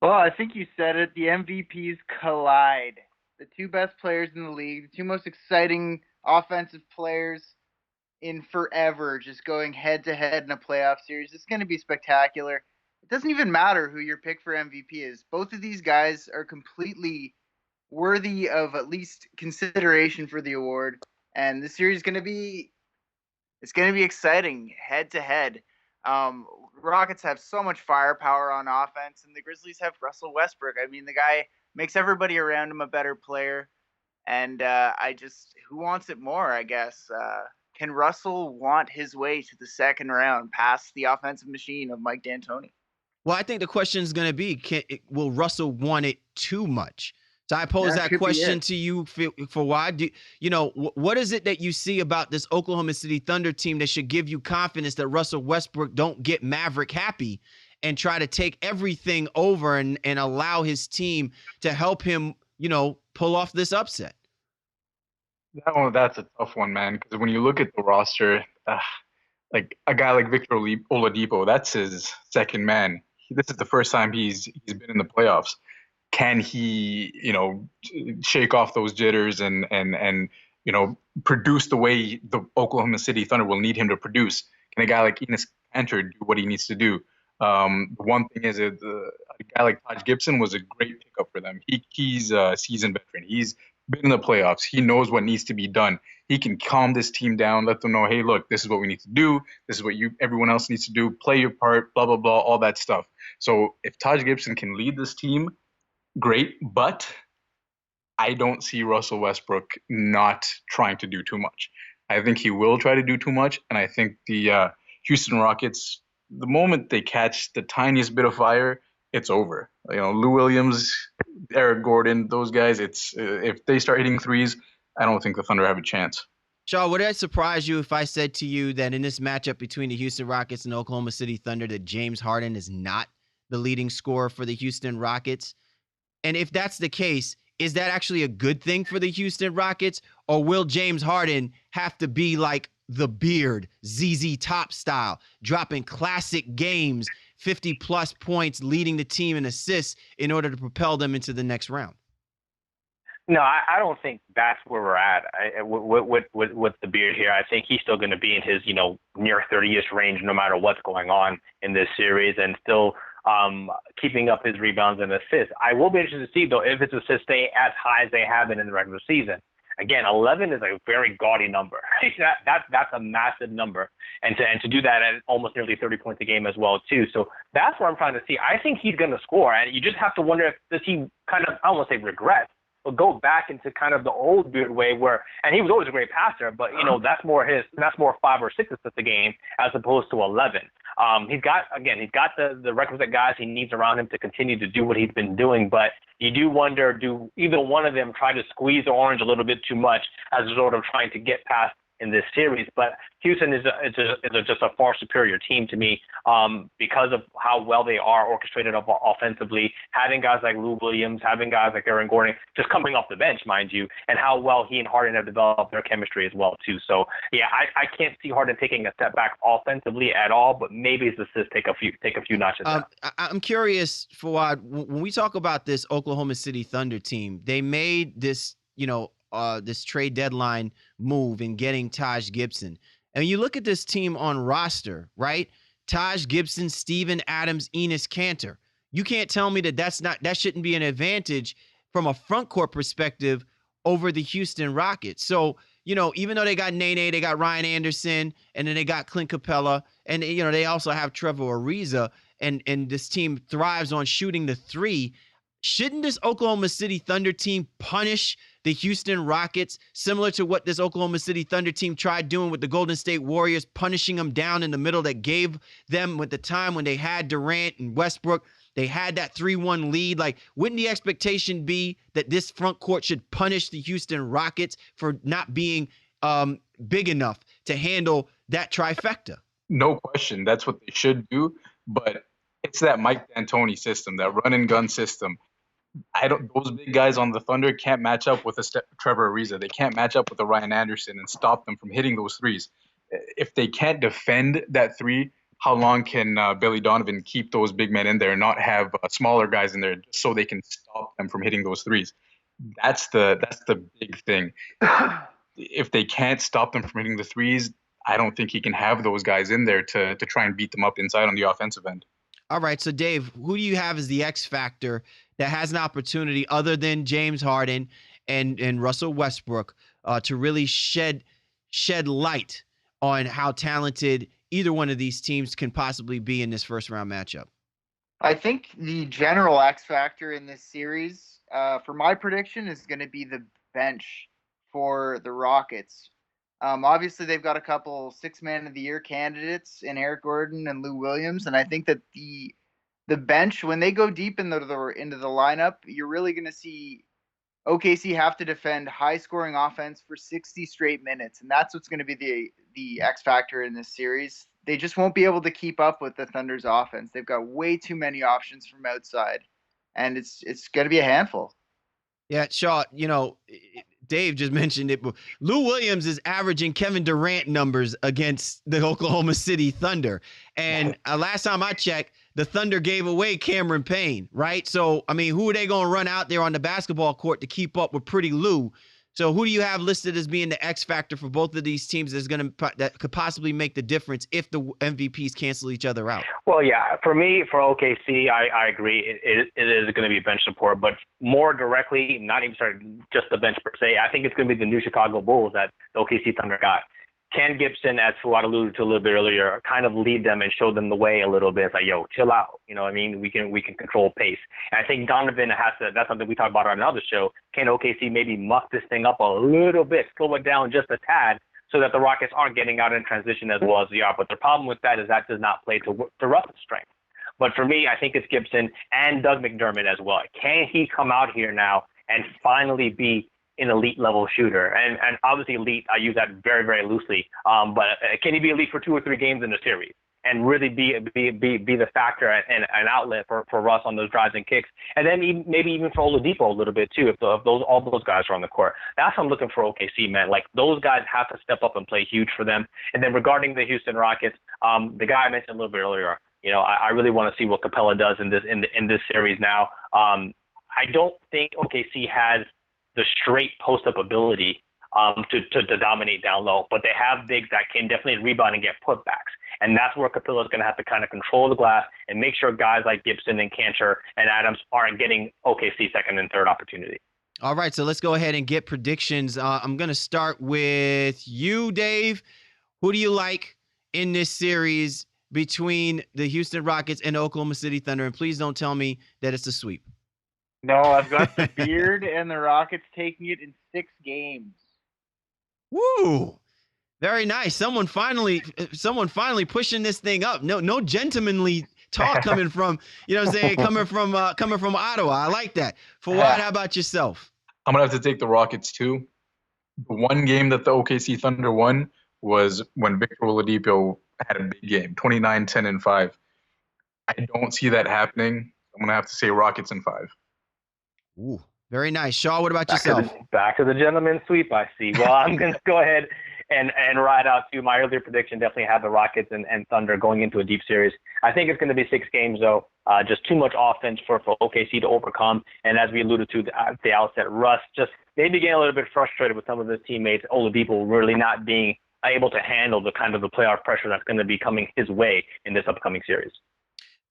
Well, I think you said it. The MVPs collide. The 2 best players in the league, the 2 most exciting offensive players in forever, just going head-to-head in a playoff series. It's going to be spectacular. It doesn't even matter who your pick for MVP is. Both of these guys are completely worthy of at least consideration for the award. And this series is going to be exciting head to head. Rockets have so much firepower on offense, and the Grizzlies have Russell Westbrook. I mean, the guy makes everybody around him a better player. And who wants it more, I guess? Can Russell want his way to the second round past the offensive machine of Mike D'Antoni? Well, I think the question is going to be, will Russell want it too much? So I pose That that could be question it. to you for why what is it that you see about this Oklahoma City Thunder team that should give you confidence that Russell Westbrook don't get Maverick happy and try to take everything over and allow his team to help him, pull off this upset? That's a tough one, man. Because when you look at the roster, like a guy like Victor Oladipo, that's his second man. This is the first time he's been in the playoffs. Can he, shake off those jitters and produce the way the Oklahoma City Thunder will need him to produce? Can a guy like Enes Kanter do what he needs to do? One thing is a guy like Taj Gibson was a great pickup for them. He's a seasoned veteran. He's been in the playoffs. He knows what needs to be done. He can calm this team down, let them know, hey, look, this is what we need to do. This is what everyone else needs to do. Play your part, blah, blah, blah, all that stuff. So if Taj Gibson can lead this team, great. But I don't see Russell Westbrook not trying to do too much. I think he will try to do too much. And I think the Houston Rockets, the moment they catch the tiniest bit of fire, it's over. Lou Williams, Eric Gordon, those guys, it's if they start hitting threes, I don't think the Thunder have a chance. Shaw, would it surprise you if I said to you that in this matchup between the Houston Rockets and Oklahoma City Thunder that James Harden is not the leading scorer for the Houston Rockets? And if that's the case, is that actually a good thing for the Houston Rockets? Or will James Harden have to be like the Beard, ZZ Top style, dropping classic games, 50-plus points, leading the team in assists in order to propel them into the next round? No, I don't think that's where we're at with the Beard here. I think he's still going to be in his, near 30-ish range no matter what's going on in this series, and still keeping up his rebounds and assists. I will be interested to see, though, if his assists stay as high as they have been in the regular season. Again, 11 is a very gaudy number. That's a massive number, and to do that at almost nearly 30 points a game as well too. So that's what I'm trying to see. I think he's going to score, and you just have to wonder if does he kind of, I don't want to say regress, but go back into kind of the old Beard way where, and he was always a great passer, but that's more 5 or 6 assists a game as opposed to 11. He's got the requisite guys he needs around him to continue to do what he's been doing, but you do wonder, do either one of them try to squeeze the orange a little bit too much as a result of trying to get past in this series? But Houston is just a far superior team to me because of how well they are orchestrated offensively, having guys like Lou Williams, having guys like Aaron Gordon just coming off the bench, mind you, and how well he and Harden have developed their chemistry as well too. So yeah, I can't see Harden taking a step back offensively at all, but maybe his assists take a few notches down. I'm curious, Fuad, when we talk about this Oklahoma City Thunder team, they made this, this trade deadline move in getting Taj Gibson. And you look at this team on roster, right? Taj Gibson, Steven Adams, Enes Kanter. You can't tell me that shouldn't be an advantage from a front court perspective over the Houston Rockets. So, even though they got Nene, they got Ryan Anderson, and then they got Clint Capella, and they also have Trevor Ariza, and this team thrives on shooting the three. Shouldn't this Oklahoma City Thunder team punish the Houston Rockets, similar to what this Oklahoma City Thunder team tried doing with the Golden State Warriors, punishing them down in the middle that gave them with the time when they had Durant and Westbrook, they had that 3-1 lead? Like, wouldn't the expectation be that this front court should punish the Houston Rockets for not being big enough to handle that trifecta? No question. That's what they should do. But it's that Mike D'Antoni system, that run and gun system. Those big guys on the Thunder can't match up with a Trevor Ariza. They can't match up with a Ryan Anderson and stop them from hitting those threes. If they can't defend that three, how long can Billy Donovan keep those big men in there and not have smaller guys in there so they can stop them from hitting those threes? That's the big thing. If they can't stop them from hitting the threes, I don't think he can have those guys in there to try and beat them up inside on the offensive end. All right, so Dave, who do you have as the X factor that has an opportunity other than James Harden and Russell Westbrook to really shed light on how talented either one of these teams can possibly be in this first round matchup? I think the general X factor in this series, for my prediction, is going to be the bench for the Rockets. Obviously, they've got a couple six-man of the year candidates in Eric Gordon and Lou Williams, and I think that the bench, when they go deep into the lineup, you're really going to see OKC have to defend high-scoring offense for 60 straight minutes, and that's what's going to be the X factor in this series. They just won't be able to keep up with the Thunder's offense. They've got way too many options from outside, and it's going to be a handful. Yeah, Shaw, Dave just mentioned it, but Lou Williams is averaging Kevin Durant numbers against the Oklahoma City Thunder. And last time I checked, the Thunder gave away Cameron Payne, right? So, I mean, who are they going to run out there on the basketball court to keep up with Pretty Lou? So who do you have listed as being the X factor for both of these teams that could possibly make the difference if the MVPs cancel each other out? Well, yeah, for me, for OKC, I agree. It is going to be bench support, but more directly, not even just the bench per se. I think it's going to be the new Chicago Bulls that the OKC Thunder got. Can Gibson, as Fuad alluded to a little bit earlier, kind of lead them and show them the way a little bit? It's like, yo, chill out. You know what I mean? We can control pace. And I think Donovan has to. That's something we talked about on another show. Can OKC maybe muck this thing up a little bit, slow it down just a tad, so that the Rockets aren't getting out in transition as well as they are? But the problem with that is that does not play to Russ's strength. But for me, I think it's Gibson and Doug McDermott as well. Can he come out here now and finally be an elite level shooter? And obviously elite, I use that very, very loosely. But can he be elite for 2 or 3 games in the series and really be the factor and an outlet for Russ on those drives and kicks? And then maybe even for Oladipo a little bit too, if all those guys are on the court. That's what I'm looking for OKC, man. Like, those guys have to step up and play huge for them. And then regarding the Houston Rockets, the guy I mentioned a little bit earlier, I really want to see what Capella does in this series now. I don't think OKC has the straight post-up ability to dominate down low, but they have bigs that can definitely rebound and get putbacks. And that's where Capella is going to have to kind of control the glass and make sure guys like Gibson and Cantor and Adams aren't getting OKC second and third opportunity. All right, so let's go ahead and get predictions. I'm going to start with you, Dave. Who do you like in this series between the Houston Rockets and the Oklahoma City Thunder? And please don't tell me that it's a sweep. No, I've got the Beard and the Rockets taking it in 6 games. Woo! Very nice. Someone finally pushing this thing up. No gentlemanly talk coming from, coming from Ottawa. I like that. Fuad, how about yourself? I'm gonna have to take the Rockets too. The one game that the OKC Thunder won was when Victor Oladipo had a big game, 29, 10, and 5. I don't see that happening. I'm gonna have to say Rockets in 5. Ooh, very nice. Shaw, what about yourself? Back to the gentleman's sweep, I see. Well, I'm going to go ahead and ride out to my earlier prediction. Definitely have the Rockets and Thunder going into a deep series. I think it's going to be 6 games, though. Just too much offense for OKC to overcome. And as we alluded to at the outset, Russ just maybe getting a little bit frustrated with some of his teammates. Oladipo really not being able to handle the kind of the playoff pressure that's going to be coming his way in this upcoming series.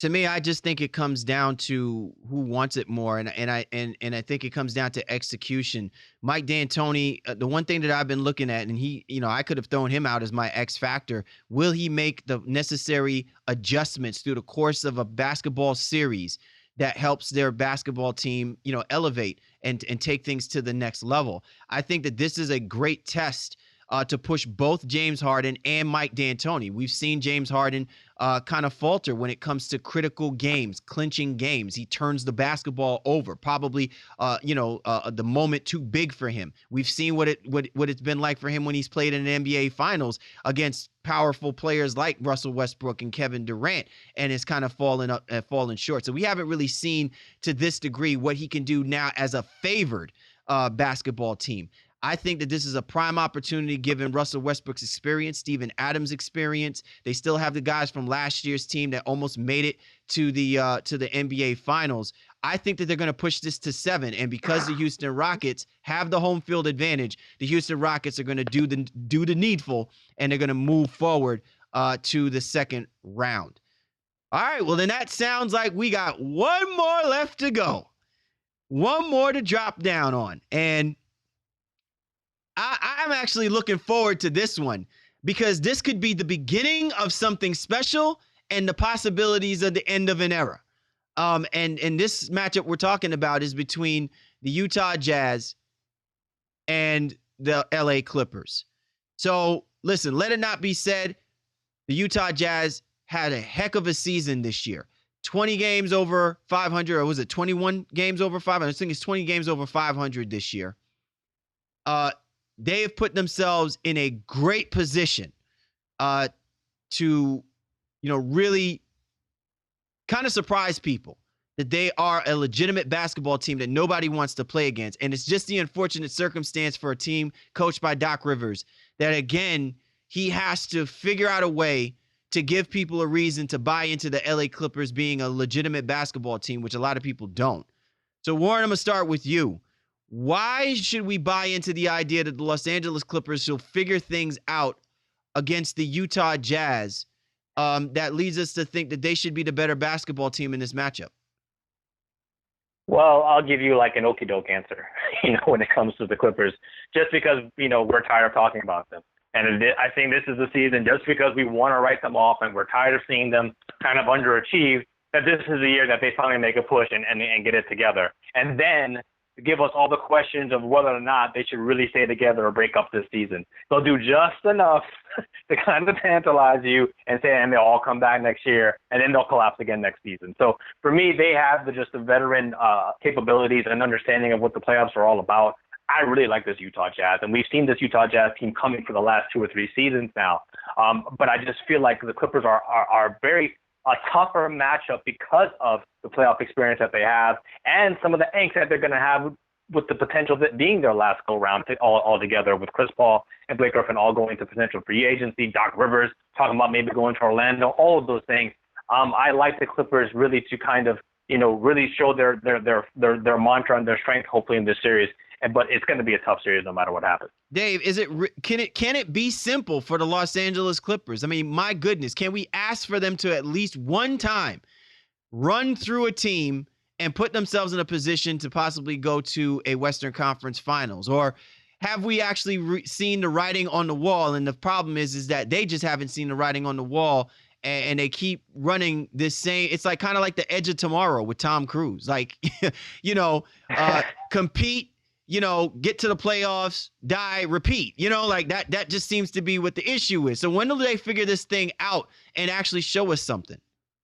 To me, I just think it comes down to who wants it more, and I think it comes down to execution. Mike D'Antoni, the one thing that I've been looking at, and he, I could have thrown him out as my X factor. Will he make the necessary adjustments through the course of a basketball series that helps their basketball team, elevate and take things to the next level? I think that this is a great test to push both James Harden and Mike D'Antoni. We've seen James Harden kind of falter when it comes to critical games, clinching games. He turns the basketball over, probably, the moment too big for him. We've seen what it's been like for him when he's played in an NBA Finals against powerful players like Russell Westbrook and Kevin Durant, and it's kind of fallen short. So we haven't really seen to this degree what he can do now as a favored basketball team. I think that this is a prime opportunity given Russell Westbrook's experience, Steven Adams' experience. They still have the guys from last year's team that almost made it to the NBA Finals. I think that they're going to push this to 7, and because the Houston Rockets have the home field advantage, the Houston Rockets are going to do the needful, and they're going to move forward to the second round. All right, well, then that sounds like we got one more left to go. One more to drop down on, and I'm actually looking forward to this one because this could be the beginning of something special and the possibilities of the end of an era. And this matchup we're talking about is between the Utah Jazz and the LA Clippers. So listen, let it not be said, the Utah Jazz had a heck of a season this year. 20 games over 500, or was it 21 games over 500? I think it's 20 games over 500 this year. They have put themselves in a great position to, really kind of surprise people that they are a legitimate basketball team that nobody wants to play against. And it's just the unfortunate circumstance for a team coached by Doc Rivers that, again, he has to figure out a way to give people a reason to buy into the LA Clippers being a legitimate basketball team, which a lot of people don't. So, Warren, I'm going to start with you. Why should we buy into the idea that the Los Angeles Clippers will figure things out against the Utah Jazz that leads us to think that they should be the better basketball team in this matchup? Well, I'll give you like an okey doke answer, when it comes to the Clippers, just because, we're tired of talking about them. And I think this is the season, just because we want to write them off and we're tired of seeing them kind of underachieve, that this is the year that they finally make a push and get it together. And then give us all the questions of whether or not they should really stay together or break up this season. They'll do just enough to kind of tantalize you and they'll all come back next year, and then they'll collapse again next season. So for me, they have just the veteran capabilities and understanding of what the playoffs are all about. I really like this Utah Jazz, and we've seen this Utah Jazz team coming for the last 2 or 3 seasons now. But I just feel like the Clippers are very a tougher matchup because of the playoff experience that they have and some of the angst that they're going to have with the potential of it being their last go-round all together, with Chris Paul and Blake Griffin all going to potential free agency, Doc Rivers talking about maybe going to Orlando, all of those things. I like the Clippers really to kind of, really show their mantra and their strength, hopefully, in this series. But it's going to be a tough series no matter what happens. Dave, can it be simple for the Los Angeles Clippers? I mean, my goodness, can we ask for them to at least one time run through a team and put themselves in a position to possibly go to a Western Conference Finals? Or have we actually seen the writing on the wall? And the problem is that they just haven't seen the writing on the wall, and they keep running this same. It's like kind of like The Edge of Tomorrow with Tom Cruise. Like, compete, get to the playoffs, die, repeat, like that just seems to be what the issue is. So when do they figure this thing out and actually show us something?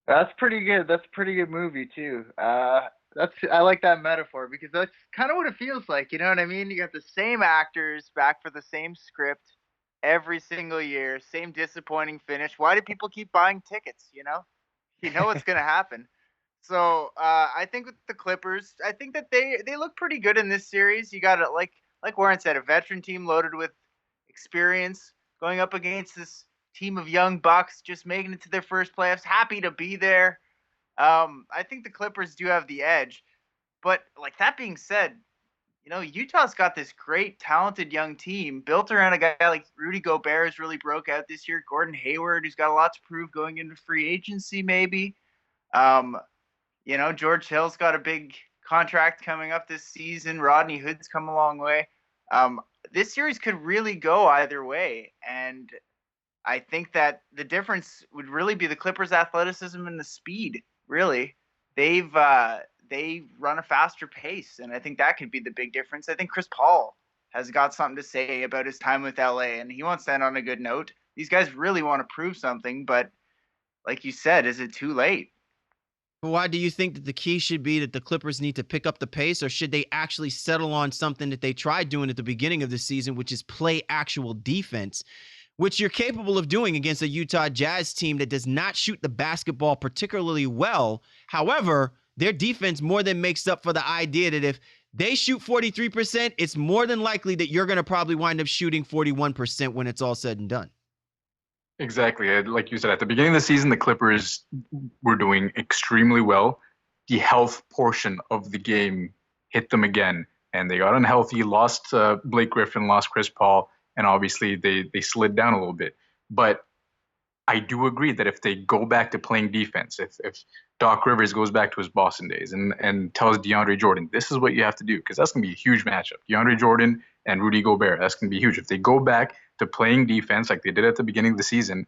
That's pretty good. That's a pretty good movie too. I like that metaphor, because that's kind of what it feels like. You know what I mean? You got the same actors back for the same script every single year, same disappointing finish. Why do people keep buying tickets? You know what's going to happen. So I think with the Clippers, I think that they look pretty good in this series. You got it, like Warren said, a veteran team loaded with experience going up against this team of young bucks just making it to their first playoffs, happy to be there. I think the Clippers do have the edge. But like that being said, Utah's got this great, talented young team built around a guy like Rudy Gobert, who's really broke out this year. Gordon Hayward, who's got a lot to prove going into free agency, maybe. George Hill's got a big contract coming up this season. Rodney Hood's come a long way. This series could really go either way. And I think that the difference would really be the Clippers' athleticism and the speed, really. They run a faster pace, and I think that could be the big difference. I think Chris Paul has got something to say about his time with LA, and he wants to end on a good note. These guys really want to prove something, but like you said, is it too late? Why do you think that the key should be that the Clippers need to pick up the pace, or should they actually settle on something that they tried doing at the beginning of the season, which is play actual defense, which you're capable of doing against a Utah Jazz team that does not shoot the basketball particularly well? However, their defense more than makes up for the idea that if they shoot 43%, it's more than likely that you're going to probably wind up shooting 41% when it's all said and done. Exactly. Like you said, at the beginning of the season, the Clippers were doing extremely well. The health portion of the game hit them again, and they got unhealthy, lost Blake Griffin, lost Chris Paul, and obviously they slid down a little bit. But I do agree that if they go back to playing defense, if Doc Rivers goes back to his Boston days and tells DeAndre Jordan, this is what you have to do, because that's going to be a huge matchup. DeAndre Jordan and Rudy Gobert, that's going to be huge. If they go back to playing defense like they did at the beginning of the season,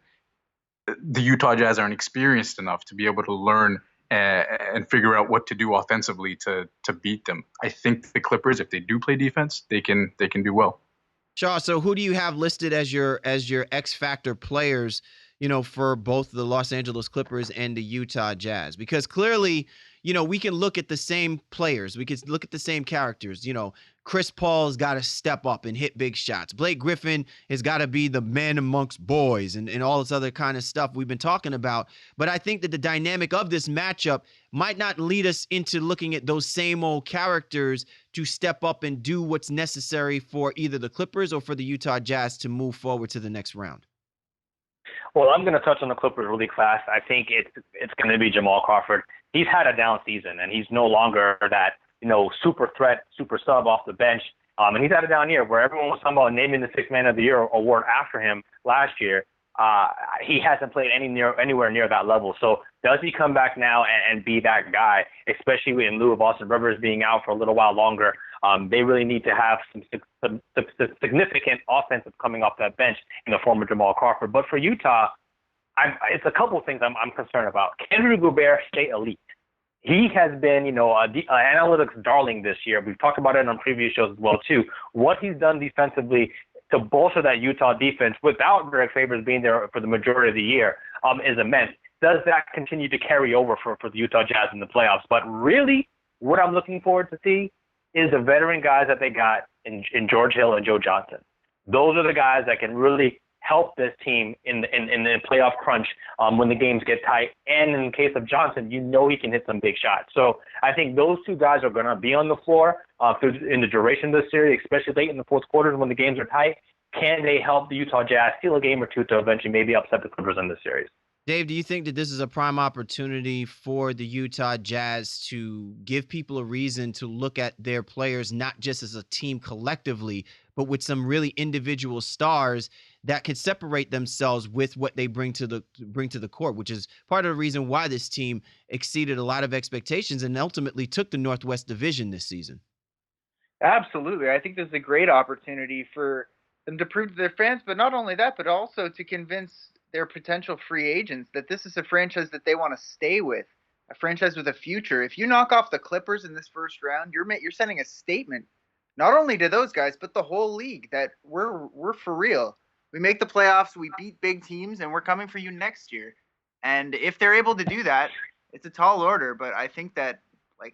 the Utah Jazz aren't experienced enough to be able to learn and figure out what to do offensively to beat them. I think the Clippers, if they do play defense, they can do well. Shaw, so who do you have listed as your X factor players, for both the Los Angeles Clippers and the Utah Jazz? Because clearly, we can look at the same players. We can look at the same characters. Chris Paul's got to step up and hit big shots. Blake Griffin has got to be the man amongst boys and all this other kind of stuff we've been talking about. But I think that the dynamic of this matchup might not lead us into looking at those same old characters to step up and do what's necessary for either the Clippers or for the Utah Jazz to move forward to the next round. Well, I'm going to touch on the Clippers really fast. I think it's going to be Jamal Crawford. He's had a down season, and he's no longer that super threat, super sub off the bench. And he's had a down year where everyone was talking about naming the Sixth Man of the Year award after him last year. He hasn't played anywhere near that level. So does he come back now and be that guy, especially in lieu of Austin Rivers being out for a little while longer? They really need to have some significant offensive coming off that bench in the form of Jamal Crawford. But for Utah, it's a couple of things I'm concerned about. Can Rudy Gobert stay elite? He has been, an analytics darling this year. We've talked about it on previous shows as well, too. What he's done defensively to bolster that Utah defense without Derek Favors being there for the majority of the year is immense. Does that continue to carry over for the Utah Jazz in the playoffs? But really, what I'm looking forward to see is the veteran guys that they got in George Hill and Joe Johnson. Those are the guys that can really help this team in the playoff crunch when the games get tight. And in the case of Johnson, he can hit some big shots. So I think those two guys are going to be on the floor in the duration of the series, especially late in the fourth quarter when the games are tight. Can they help the Utah Jazz steal a game or two to eventually maybe upset the Clippers in this series? Dave, do you think that this is a prime opportunity for the Utah Jazz to give people a reason to look at their players not just as a team collectively, but with some really individual stars that can separate themselves with what they bring to the court, which is part of the reason why this team exceeded a lot of expectations and ultimately took the Northwest Division this season? Absolutely. I think this is a great opportunity for them to prove to their fans, but not only that, but also to convince their potential free agents that this is a franchise that they want to stay with, a franchise with a future. If you knock off the Clippers in this first round, you're sending a statement not only to those guys but the whole league that we're for real. We make the playoffs, we beat big teams, and we're coming for you next year. And if they're able to do that, it's a tall order, but I think that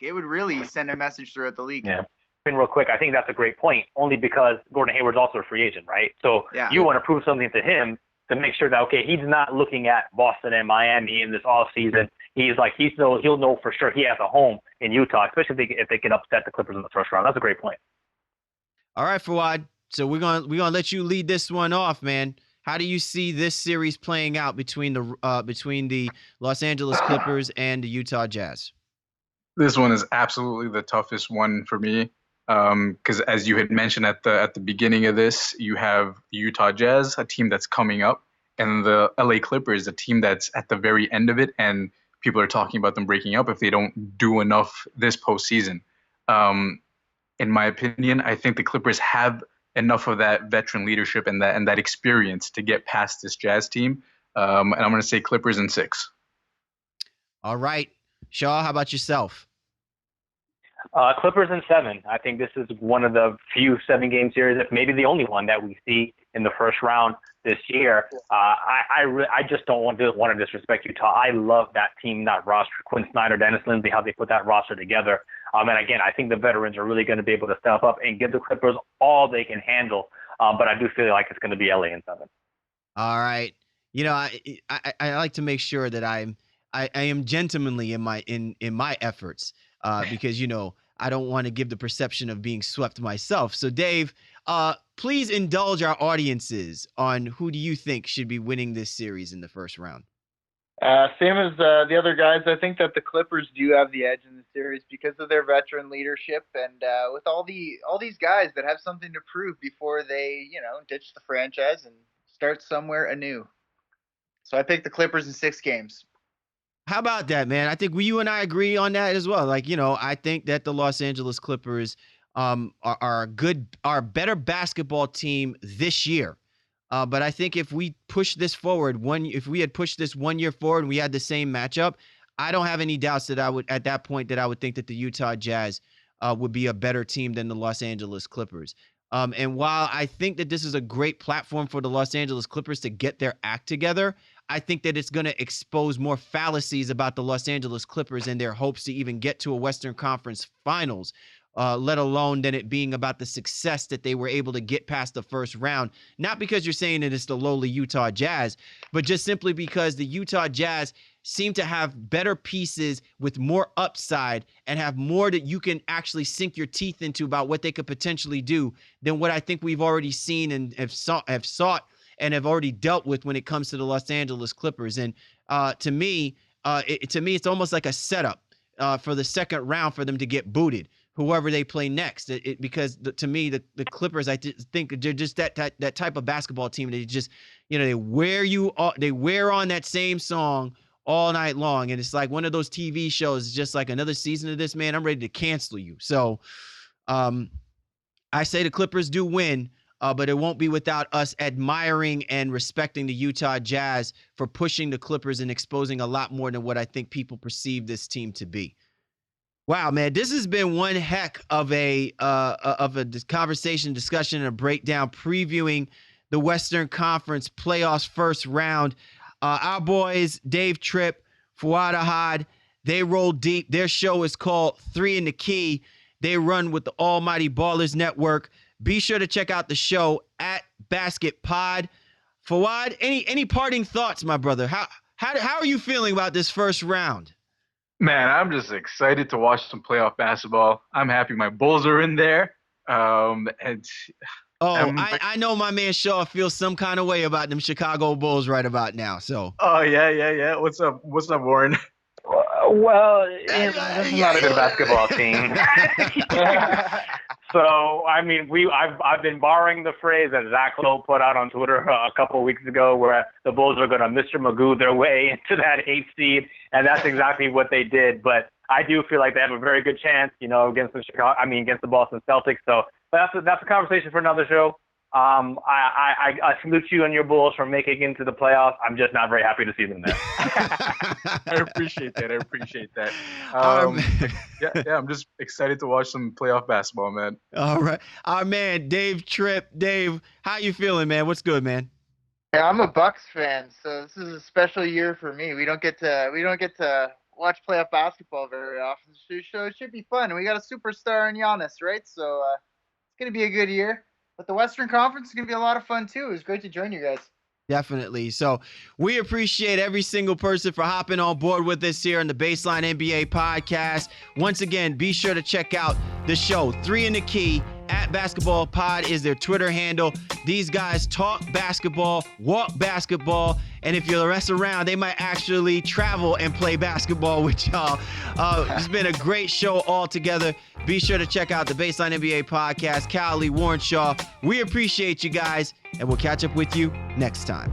it would really send a message throughout the league. Yeah. Real quick, I think that's a great point, only because Gordon Hayward's also a free agent, right? So you want to prove something to him to make sure that, okay, he's not looking at Boston and Miami in this offseason. He'll know for sure he has a home in Utah, especially if they can upset the Clippers in the first round. That's a great point. All right, Fuad. So we're gonna let you lead this one off, man. How do you see this series playing out between the Los Angeles Clippers and the Utah Jazz? This one is absolutely the toughest one for me. Because as you had mentioned at the beginning of this, you have the Utah Jazz, a team that's coming up, and the LA Clippers, a team that's at the very end of it, and people are talking about them breaking up if they don't do enough this postseason. In my opinion, I think the Clippers have enough of that veteran leadership and that experience to get past this Jazz team. And I'm going to say Clippers in 6. All right, Shaw, how about yourself? Clippers in 7. I think this is one of the few 7-game series, if maybe the only one that we see in the first round this year. I just don't want to disrespect Utah. I love that team, that roster. Quinn Snyder, Dennis Lindsey, how they put that roster together. And again, I think the veterans are really going to be able to step up and give the Clippers all they can handle. But I do feel like it's going to be LA in 7. All right. I like to make sure that I am gentlemanly in my efforts. Because, I don't want to give the perception of being swept myself. So, Dave, please indulge our audiences on who do you think should be winning this series in the first round? Same as the other guys. I think that the Clippers do have the edge in the series because of their veteran leadership and with all these guys that have something to prove before they, ditch the franchise and start somewhere anew. So I picked the Clippers in 6 games. How about that, man? I think you and I agree on that as well. I think that the Los Angeles Clippers are a better basketball team this year. But I think if we push this forward, if we had pushed this 1 year forward and we had the same matchup, I don't have any doubts that I would think that the Utah Jazz would be a better team than the Los Angeles Clippers. And while I think that this is a great platform for the Los Angeles Clippers to get their act together, I think that it's going to expose more fallacies about the Los Angeles Clippers and their hopes to even get to a Western Conference Finals, let alone than it being about the success that they were able to get past the first round. Not because you're saying that it's the lowly Utah Jazz, but just simply because the Utah Jazz seem to have better pieces with more upside and have more that you can actually sink your teeth into about what they could potentially do than what I think we've already seen and have sought and have already dealt with when it comes to the Los Angeles Clippers. And to me, it's almost like a setup for the second round for them to get booted, whoever they play next. Because to me, the Clippers, I think they're just that type of basketball team. They just, they wear on that same song all night long. And it's like one of those TV shows. It's just like another season of this, man. I'm ready to cancel you. So I say the Clippers do win, but it won't be without us admiring and respecting the Utah Jazz for pushing the Clippers and exposing a lot more than what I think people perceive this team to be. Wow, man, this has been one heck of a conversation, discussion, and a breakdown previewing the Western Conference playoffs first round. Our boys, Dave Tripp, Fuad Ahad, they roll deep. Their show is called 3 in the Key. They run with the Almighty Ballers Network. Be sure to check out the show at Basket Pod. Fuad, any parting thoughts, my brother? How are you feeling about this first round? Man, I'm just excited to watch some playoff basketball. I'm happy my Bulls are in there. I know my man Shaw feels some kind of way about them Chicago Bulls right about now. So. Oh yeah. What's up, Warren? Well, this is not a good basketball team. So, I mean, I've been borrowing the phrase that Zach Lowe put out on Twitter a couple of weeks ago, where the Bulls are going to Mr. Magoo their way into that 8th seed, and that's exactly what they did. But I do feel like they have a very good chance, against the Boston Celtics. So that's a conversation for another show. I salute you and your Bulls for making it into the playoffs. I'm just not very happy to see them there. I appreciate that. Yeah, I'm just excited to watch some playoff basketball, man. All right. Our man, Dave Tripp. Dave, how you feeling, man? What's good, man? Yeah, I'm a Bucks fan, so this is a special year for me. We don't get to watch playoff basketball very often, so it should be fun. We got a superstar in Giannis, right? So it's going to be a good year. But the Western Conference is going to be a lot of fun, too. It was great to join you guys. Definitely. So we appreciate every single person for hopping on board with us here on the Baseline NBA podcast. Once again, be sure to check out the show 3 in the Key. At Basketball Pod is their Twitter handle. These guys talk basketball, walk basketball, and if you're the rest around, they might actually travel and play basketball with y'all. It's been a great show altogether. Be sure to check out the Baseline NBA podcast. Cowley, Warren Shaw, we appreciate you guys, and we'll catch up with you next time.